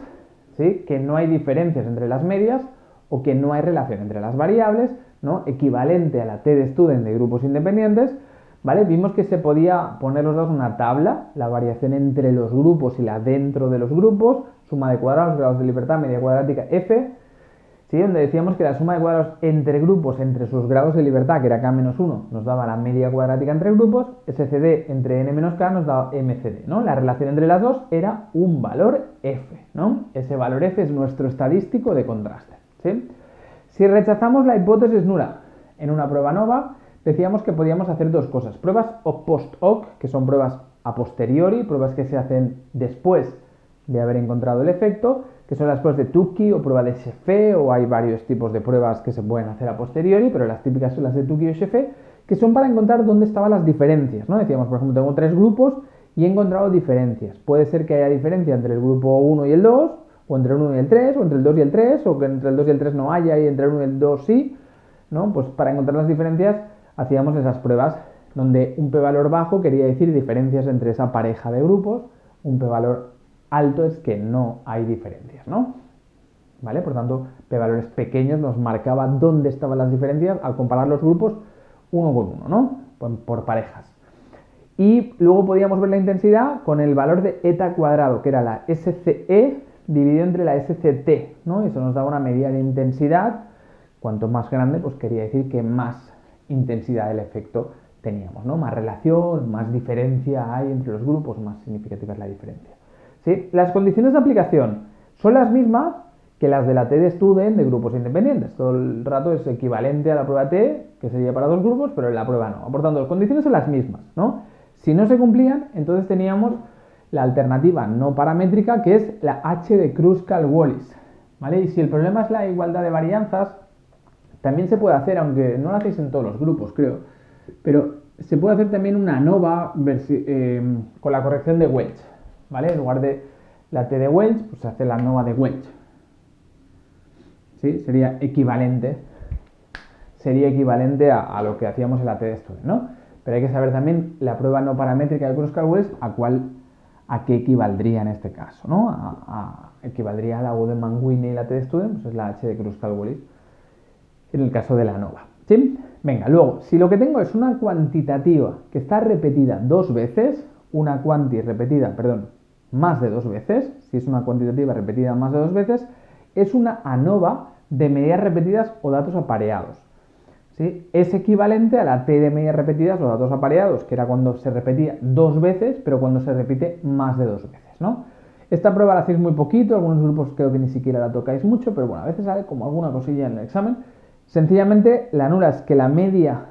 ¿sí? Que no hay diferencias entre las medias o que no hay relación entre las variables, ¿no? Equivalente a la T de student de grupos independientes, ¿vale? Vimos que se podía poner los dos en una tabla, la variación entre los grupos y la dentro de los grupos, suma de cuadrados, grados de libertad, media cuadrática, F, ¿sí? Donde decíamos que la suma de cuadrados entre grupos, entre sus grados de libertad, que era K-1, nos daba la media cuadrática entre grupos, SCD entre N-K nos daba MCD, ¿no? La relación entre las dos era un valor F, ¿no? Ese valor F es nuestro estadístico de contraste, ¿sí? Si rechazamos la hipótesis nula en una prueba ANOVA, decíamos que podíamos hacer dos cosas. Pruebas post-hoc, que son pruebas a posteriori, pruebas que se hacen después de haber encontrado el efecto, que son las pruebas de Tukey o prueba de Scheffé, o hay varios tipos de pruebas que se pueden hacer a posteriori, pero las típicas son las de Tukey o Scheffé, que son para encontrar dónde estaban las diferencias, ¿no? Decíamos, por ejemplo, tengo tres grupos y he encontrado diferencias. Puede ser que haya diferencia entre el grupo 1 y el 2, o entre el 1 y el 3, o entre el 2 y el 3, o que entre el 2 y el 3 no haya y entre el 1 y el 2 sí, ¿no? Pues para encontrar las diferencias hacíamos esas pruebas donde un p-valor bajo quería decir diferencias entre esa pareja de grupos, un p-valor alto es que no hay diferencias, ¿no? ¿Vale? Por tanto, p-valores pequeños nos marcaba dónde estaban las diferencias al comparar los grupos uno con uno, ¿no? Por parejas. Y luego podíamos ver la intensidad con el valor de eta cuadrado, que era la SCE dividido entre la SCT, ¿no? Y eso nos daba una medida de intensidad. Cuanto más grande, pues quería decir que más intensidad del efecto teníamos, ¿no? Más relación, más diferencia hay entre los grupos, más significativa es la diferencia. ¿Sí? Las condiciones de aplicación son las mismas que las de la T de Student de grupos independientes. Todo el rato es equivalente a la prueba T, que sería para dos grupos, pero en la prueba no. Por tanto, las condiciones son las mismas, ¿no? Si no se cumplían, entonces teníamos la alternativa no paramétrica, que es la H de Kruskal-Wallis, ¿vale? Y si el problema es la igualdad de varianzas, también se puede hacer, aunque no lo hacéis en todos los grupos, creo, pero se puede hacer también una ANOVA con la corrección de Welch, ¿vale? En lugar de la T de Welch, pues se hace la ANOVA de Welch. ¿Sí? Sería equivalente a lo que hacíamos en la T de Student, ¿no? Pero hay que saber también la prueba no paramétrica de Kruskal-Wallis a qué equivaldría en este caso, ¿no? Equivaldría a la U de Mann-Whitney y la T de Student, pues es la H de Kruskal-Wallis en el caso de la ANOVA, ¿sí? Venga, luego, si lo que tengo es una cuantitativa que está repetida dos veces, una cuanti repetida, perdón, más de dos veces, si es una cuantitativa repetida más de dos veces, es una ANOVA de medidas repetidas o datos apareados. ¿Sí? Es equivalente a la T de medidas repetidas o datos apareados, que era cuando se repetía dos veces, pero cuando se repite más de dos veces, ¿no? Esta prueba la hacéis muy poquito, algunos grupos creo que ni siquiera la tocáis mucho, pero bueno, a veces sale como alguna cosilla en el examen. Sencillamente, la nula es que la media,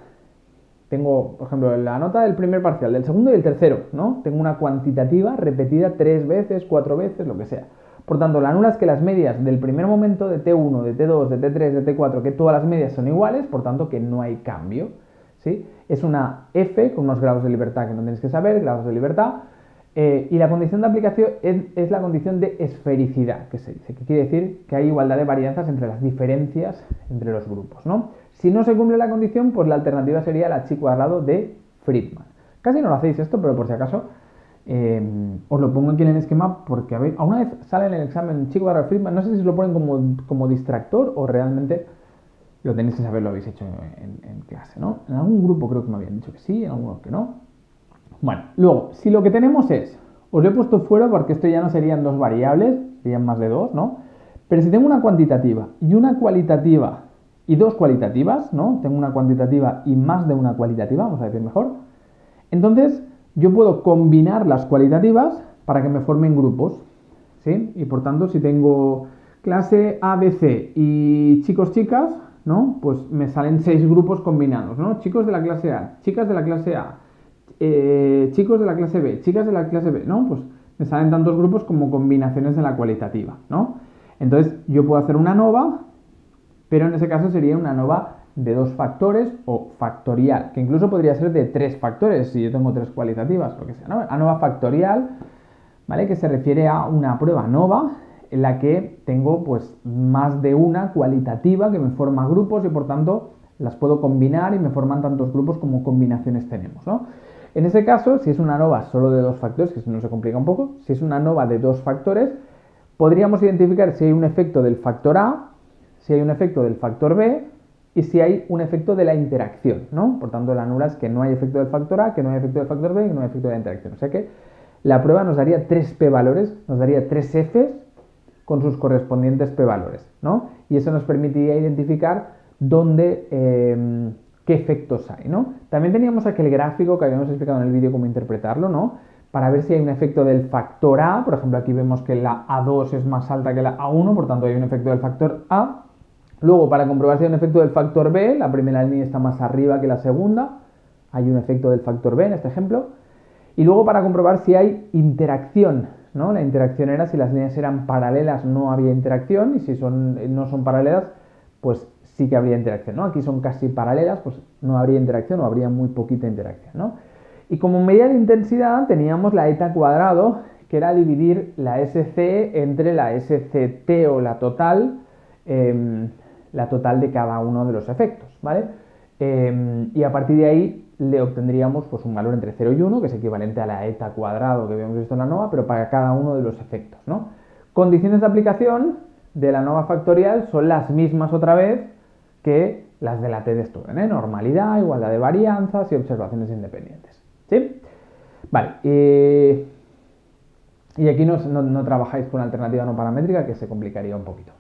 tengo, por ejemplo, la nota del primer parcial, del segundo y el tercero, ¿no? Tengo una cuantitativa repetida 3 veces, 4 veces, lo que sea. Por tanto, la nula es que las medias del primer momento de T1, de T2, de T3, de T4, que todas las medias son iguales, por tanto que no hay cambio, ¿sí? Es una F con unos grados de libertad que no tenéis que saber, grados de libertad, y la condición de aplicación es la condición de esfericidad, que se dice, que quiere decir que hay igualdad de varianzas entre las diferencias entre los grupos, ¿no? Si no se cumple la condición, pues la alternativa sería la chi cuadrado de Friedman. Casi no lo hacéis esto, pero por si acaso os lo pongo aquí en el esquema porque a una vez sale en el examen chi cuadrado de Friedman, no sé si os lo ponen como distractor o realmente lo tenéis que saber, lo habéis hecho en clase, ¿no? En algún grupo creo que me habían dicho que sí, en algunos que no. Bueno, luego, si lo que tenemos es, os lo he puesto fuera porque esto ya no serían dos variables, serían más de dos, ¿no? Pero si tengo una cuantitativa y una cualitativa y dos cualitativas, ¿no? Tengo una cuantitativa y más de una cualitativa, vamos a decir mejor. Entonces, yo puedo combinar las cualitativas para que me formen grupos, ¿sí? Y por tanto, si tengo clase A, B, C y chicos, chicas, ¿no? Pues me salen 6 grupos combinados, ¿no? Chicos de la clase A, chicas de la clase A, chicos de la clase B, chicas de la clase B, ¿no? Pues me salen tantos grupos como combinaciones de la cualitativa, ¿no? Entonces yo puedo hacer una ANOVA, pero en ese caso sería una ANOVA de 2 factores o factorial, que incluso podría ser de 3 factores si yo tengo 3 cualitativas, lo que sea, ¿no? ANOVA factorial, ¿vale? Que se refiere a una prueba ANOVA en la que tengo pues más de una cualitativa que me forma grupos y por tanto las puedo combinar y me forman tantos grupos como combinaciones tenemos, ¿no? En ese caso, si es una ANOVA solo de 2 factores, que si no se complica un poco, si es una ANOVA de 2 factores, podríamos identificar si hay un efecto del factor A, si hay un efecto del factor B y si hay un efecto de la interacción, ¿no? Por tanto, la nula es que no hay efecto del factor A, que no hay efecto del factor B y que no hay efecto de la interacción. O sea que la prueba nos daría 3 p-valores, nos daría 3 Fs con sus correspondientes p-valores, ¿no? Y eso nos permitiría identificar dónde... qué efectos hay, ¿no? También teníamos aquel gráfico que habíamos explicado en el vídeo cómo interpretarlo, ¿no? Para ver si hay un efecto del factor A, por ejemplo, aquí vemos que la A2 es más alta que la A1, por tanto hay un efecto del factor A. Luego, para comprobar si hay un efecto del factor B, la primera línea está más arriba que la segunda, hay un efecto del factor B en este ejemplo. Y luego para comprobar si hay interacción, ¿no? La interacción era si las líneas eran paralelas, no había interacción, y si no son paralelas, pues sí que habría interacción, ¿no? Aquí son casi paralelas, pues no habría interacción o habría muy poquita interacción, ¿no? Y como medida de intensidad teníamos la eta cuadrado, que era dividir la SC entre la SCT o la total de cada uno de los efectos, ¿vale? Y a partir de ahí le obtendríamos pues, un valor entre 0 y 1, que es equivalente a la eta cuadrado que habíamos visto en la ANOVA, pero para cada uno de los efectos, ¿no? Condiciones de aplicación de la ANOVA factorial son las mismas otra vez que las de la T de Studen, ¿eh? Normalidad, igualdad de varianzas y observaciones independientes, ¿sí? Vale, y aquí no trabajáis con alternativa no paramétrica, que se complicaría un poquito.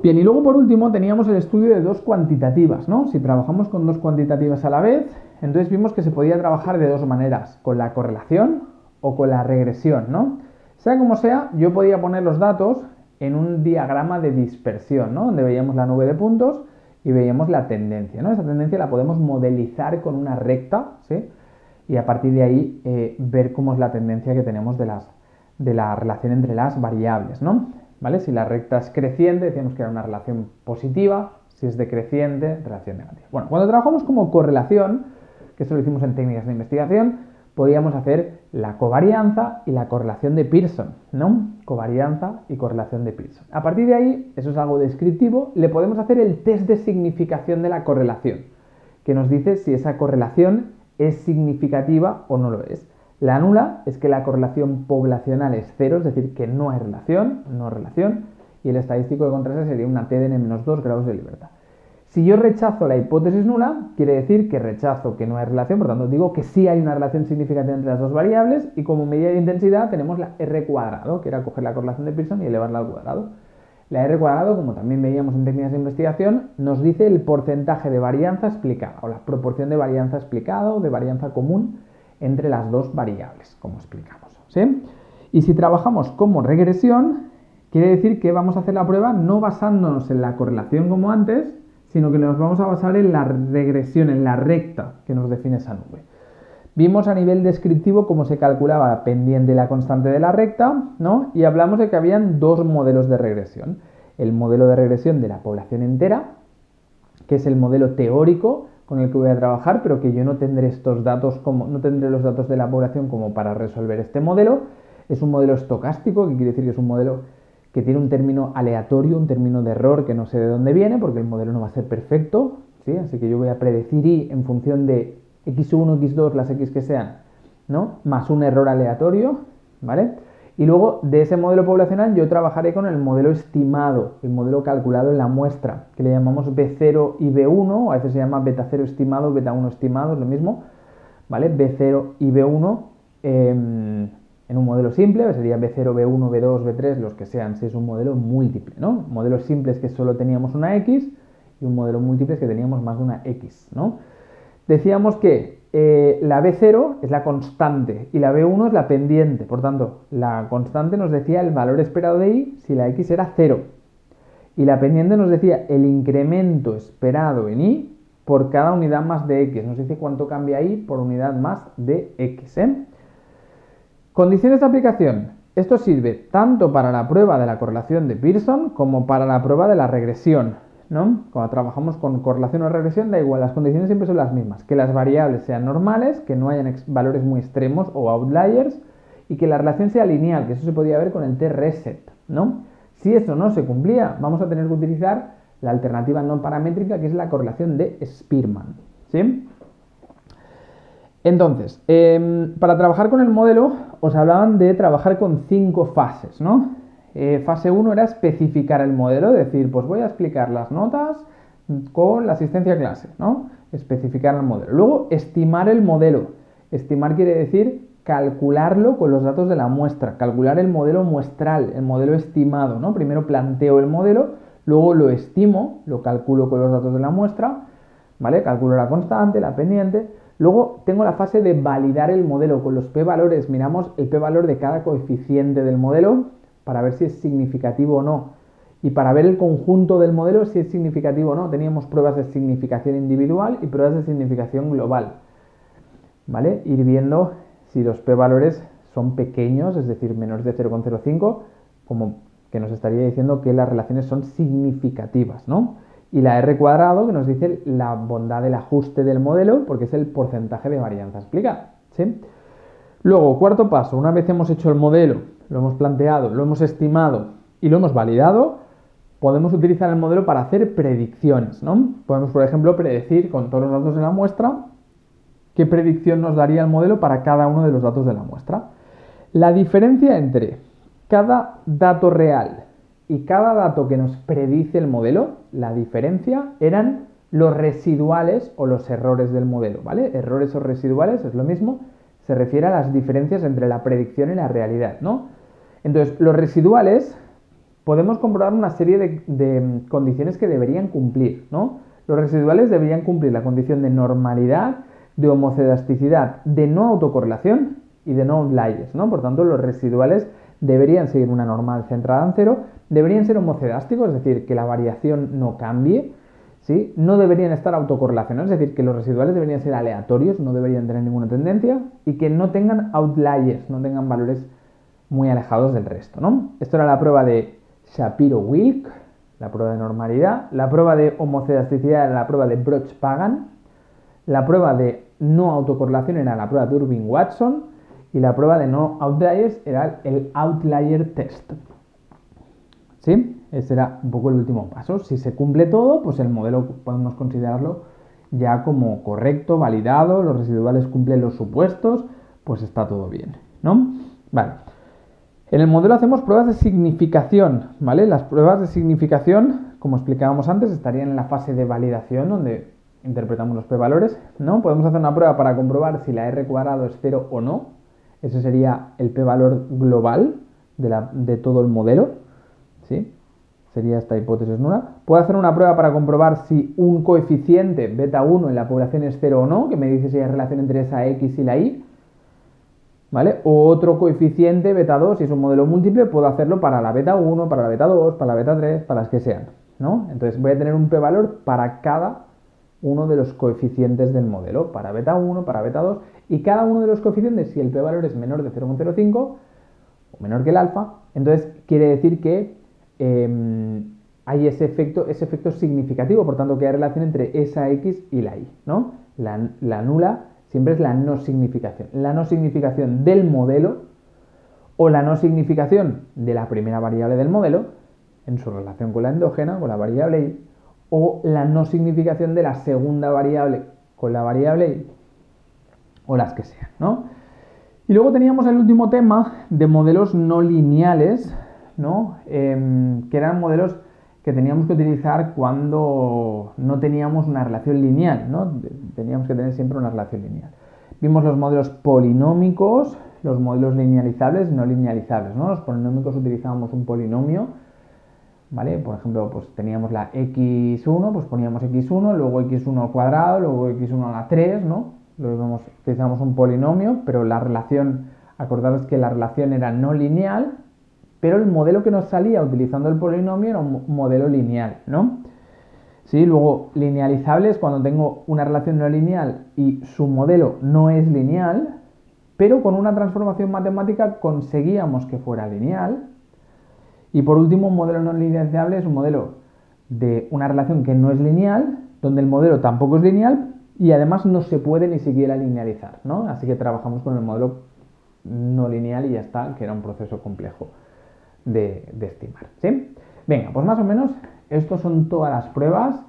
Bien, y luego por último teníamos el estudio de dos cuantitativas, ¿no? Si trabajamos con dos cuantitativas a la vez, entonces vimos que se podía trabajar de dos maneras, con la correlación o con la regresión, ¿no? Sea como sea, yo podía poner los datos en un diagrama de dispersión, ¿no? Donde veíamos la nube de puntos y veíamos la tendencia, ¿no? Esa tendencia la podemos modelizar con una recta, ¿sí? Y a partir de ahí ver cómo es la tendencia que tenemos de la relación entre las variables, ¿no? ¿Vale? Si la recta es creciente, decíamos que era una relación positiva, si es decreciente, relación negativa. Bueno, cuando trabajamos como correlación, que esto lo hicimos en técnicas de investigación, podíamos hacer la covarianza y la correlación de Pearson, ¿no? Covarianza y correlación de Pearson. A partir de ahí, eso es algo descriptivo, le podemos hacer el test de significación de la correlación, que nos dice si esa correlación es significativa o no lo es. La nula es que la correlación poblacional es cero, es decir, que no hay relación, y el estadístico de contraste sería una T de n-2 grados de libertad. Si yo rechazo la hipótesis nula, quiere decir que rechazo que no hay relación, por tanto digo que sí hay una relación significativa entre las dos variables, y como medida de intensidad tenemos la R cuadrado, que era coger la correlación de Pearson y elevarla al cuadrado. La R cuadrado, como también veíamos en técnicas de investigación, nos dice el porcentaje de varianza explicada, o la proporción de varianza explicada o de varianza común entre las dos variables, como explicamos, ¿sí? Y si trabajamos como regresión, quiere decir que vamos a hacer la prueba no basándonos en la correlación como antes, sino que nos vamos a basar en la regresión, en la recta que nos define esa nube. Vimos a nivel descriptivo cómo se calculaba la pendiente y la constante de la recta, ¿no? Y hablamos de que habían dos modelos de regresión. El modelo de regresión de la población entera, que es el modelo teórico con el que voy a trabajar, pero que yo no tendré estos datos no tendré los datos de la población como para resolver este modelo. Es un modelo estocástico, que quiere decir que es un modelo que tiene un término aleatorio, un término de error que no sé de dónde viene, porque el modelo no va a ser perfecto, ¿sí? Así que yo voy a predecir y en función de x1, x2, las x que sean, ¿no? Más un error aleatorio, ¿vale? Y luego de ese modelo poblacional yo trabajaré con el modelo estimado, el modelo calculado en la muestra, que le llamamos B0 y B1, o a veces se llama beta 0 estimado, beta 1 estimado, es lo mismo, ¿vale? B0 y B1 en un modelo simple, sería B0, B1, B2, B3, los que sean, si es un modelo múltiple, ¿no? Modelos simples que solo teníamos una X y un modelo múltiple que teníamos más de una X, ¿no? Decíamos que la B0 es la constante y la B1 es la pendiente, por tanto, la constante nos decía el valor esperado de Y si la X era 0 y la pendiente nos decía el incremento esperado en Y por cada unidad más de X, nos dice cuánto cambia Y por unidad más de X, ¿eh? Condiciones de aplicación. Esto sirve tanto para la prueba de la correlación de Pearson como para la prueba de la regresión, ¿no? Cuando trabajamos con correlación o regresión, da igual, las condiciones siempre son las mismas, que las variables sean normales, que no hayan valores muy extremos o outliers, y que la relación sea lineal, que eso se podía ver con el t-reset, ¿no? Si eso no se cumplía, vamos a tener que utilizar la alternativa no paramétrica, que es la correlación de Spearman, ¿sí? Entonces, para trabajar con el modelo, os hablaban de trabajar con 5 fases, ¿no? Fase 1 era especificar el modelo, decir, pues voy a explicar las notas con la asistencia a clase, ¿no? Especificar el modelo. Luego, estimar el modelo. Estimar quiere decir calcularlo con los datos de la muestra, calcular el modelo muestral, el modelo estimado, ¿no? Primero planteo el modelo, luego lo estimo, lo calculo con los datos de la muestra, ¿vale? Calculo la constante, la pendiente. Luego tengo la fase de validar el modelo con los p-valores, miramos el p-valor de cada coeficiente del modelo para ver si es significativo o no. Y para ver el conjunto del modelo, si es significativo o no, teníamos pruebas de significación individual y pruebas de significación global, ¿vale? Ir viendo si los p-valores son pequeños, es decir, menores de 0,05, como que nos estaría diciendo que las relaciones son significativas, ¿no? Y la R cuadrado, que nos dice la bondad del ajuste del modelo, porque es el porcentaje de varianza explicada. ¿sí? Luego, cuarto paso, una vez hemos hecho el modelo, lo hemos planteado, lo hemos estimado y lo hemos validado, podemos utilizar el modelo para hacer predicciones, ¿no? Podemos, por ejemplo, predecir con todos los datos de la muestra qué predicción nos daría el modelo para cada uno de los datos de la muestra. La diferencia entre cada dato real y cada dato que nos predice el modelo, la diferencia eran los residuales o los errores del modelo, ¿vale? Errores o residuales es lo mismo, se refiere a las diferencias entre la predicción y la realidad, ¿no? Entonces, los residuales podemos comprobar una serie de condiciones que deberían cumplir, ¿no? Los residuales deberían cumplir la condición de normalidad, de homocedasticidad, de no autocorrelación y de no outliers, ¿no? Por tanto, los residuales deberían seguir una normal centrada en cero, deberían ser homocedásticos, es decir, que la variación no cambie, ¿sí? No deberían estar autocorrelacionados, es decir, que los residuales deberían ser aleatorios, no deberían tener ninguna tendencia y que no tengan outliers, no tengan valores muy alejados del resto, ¿no? Esto era la prueba de Shapiro-Wilk, la prueba de normalidad, la prueba de homocedasticidad era la prueba de Broch-Pagan, la prueba de no autocorrelación era la prueba de Durbin-Watson y la prueba de no outliers era el outlier test. ¿Sí? Ese era un poco el último paso. Si se cumple todo, pues el modelo podemos considerarlo ya como correcto, validado, los residuales cumplen los supuestos, pues está todo bien, ¿no? Vale. En el modelo hacemos pruebas de significación, ¿vale? Las pruebas de significación, como explicábamos antes, estarían en la fase de validación, donde interpretamos los p-valores, ¿no? Podemos hacer una prueba para comprobar si la r cuadrado es 0 o no. Ese sería el p-valor global de todo el modelo, ¿sí? Sería esta hipótesis nula. Puedo hacer una prueba para comprobar si un coeficiente beta 1 en la población es 0 o no, que me dice si hay relación entre esa x y la y, ¿vale? O otro coeficiente beta 2, si es un modelo múltiple, puedo hacerlo para la beta 1, para la beta 2, para la beta 3, para las que sean, ¿no? Entonces voy a tener un p-valor para cada uno de los coeficientes del modelo, para beta 1, para beta 2, y cada uno de los coeficientes, si el p-valor es menor de 0,05 o menor que el alfa, entonces quiere decir que hay ese efecto significativo, por tanto que hay relación entre esa x y la y, ¿no? La nula siempre es la no significación del modelo o la no significación de la primera variable del modelo en su relación con la endógena, con la variable y, o la no significación de la segunda variable con la variable y, o las que sean, ¿no? Y luego teníamos el último tema de modelos no lineales, ¿no? Que eran modelos que teníamos que utilizar cuando no teníamos una relación lineal, ¿no? Teníamos que tener siempre una relación lineal. Vimos los modelos polinómicos, los modelos linealizables, no linealizables, ¿no? Los polinómicos utilizábamos un polinomio, ¿vale? Por ejemplo, pues teníamos la x1, pues poníamos x1, luego x1 al cuadrado, luego x1 a la 3, ¿no? Luego utilizamos un polinomio, pero la relación, acordaros que la relación era no lineal, pero el modelo que nos salía utilizando el polinomio era un modelo lineal, ¿no? ¿Sí? Luego, linealizable es cuando tengo una relación no lineal y su modelo no es lineal, pero con una transformación matemática conseguíamos que fuera lineal. Y por último, un modelo no linealizable es un modelo de una relación que no es lineal, donde el modelo tampoco es lineal y además no se puede ni siquiera linealizar, ¿no? Así que trabajamos con el modelo no lineal y ya está, que era un proceso complejo de estimar, ¿sí? Venga, pues más o menos estos son todas las pruebas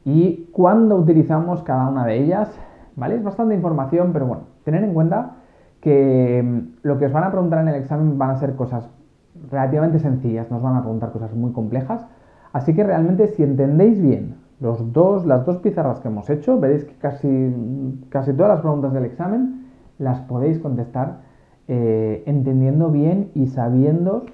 y cuándo utilizamos cada una de ellas, ¿vale? Es bastante información, pero bueno, tener en cuenta que lo que os van a preguntar en el examen van a ser cosas relativamente sencillas, no os van a preguntar cosas muy complejas, así que realmente si entendéis bien las dos pizarras que hemos hecho, veréis que casi todas las preguntas del examen las podéis contestar entendiendo bien y sabiendo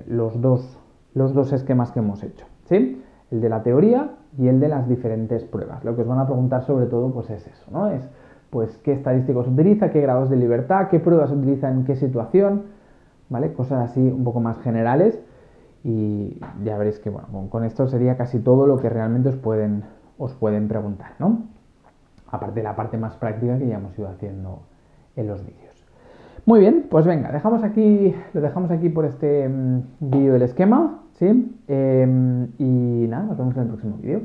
los dos esquemas que hemos hecho, ¿sí? El de la teoría y el de las diferentes pruebas. Lo que os van a preguntar sobre todo pues es eso, ¿no? Es pues qué estadísticos se utiliza, qué grados de libertad, qué pruebas se utilizan en qué situación, ¿vale? Cosas así un poco más generales y ya veréis que bueno, con esto sería casi todo lo que realmente os pueden preguntar, ¿no? Aparte de la parte más práctica que ya hemos ido haciendo en los vídeos. Muy bien, pues venga, lo dejamos aquí por este vídeo del esquema, ¿sí? Y nada, nos vemos en el próximo vídeo.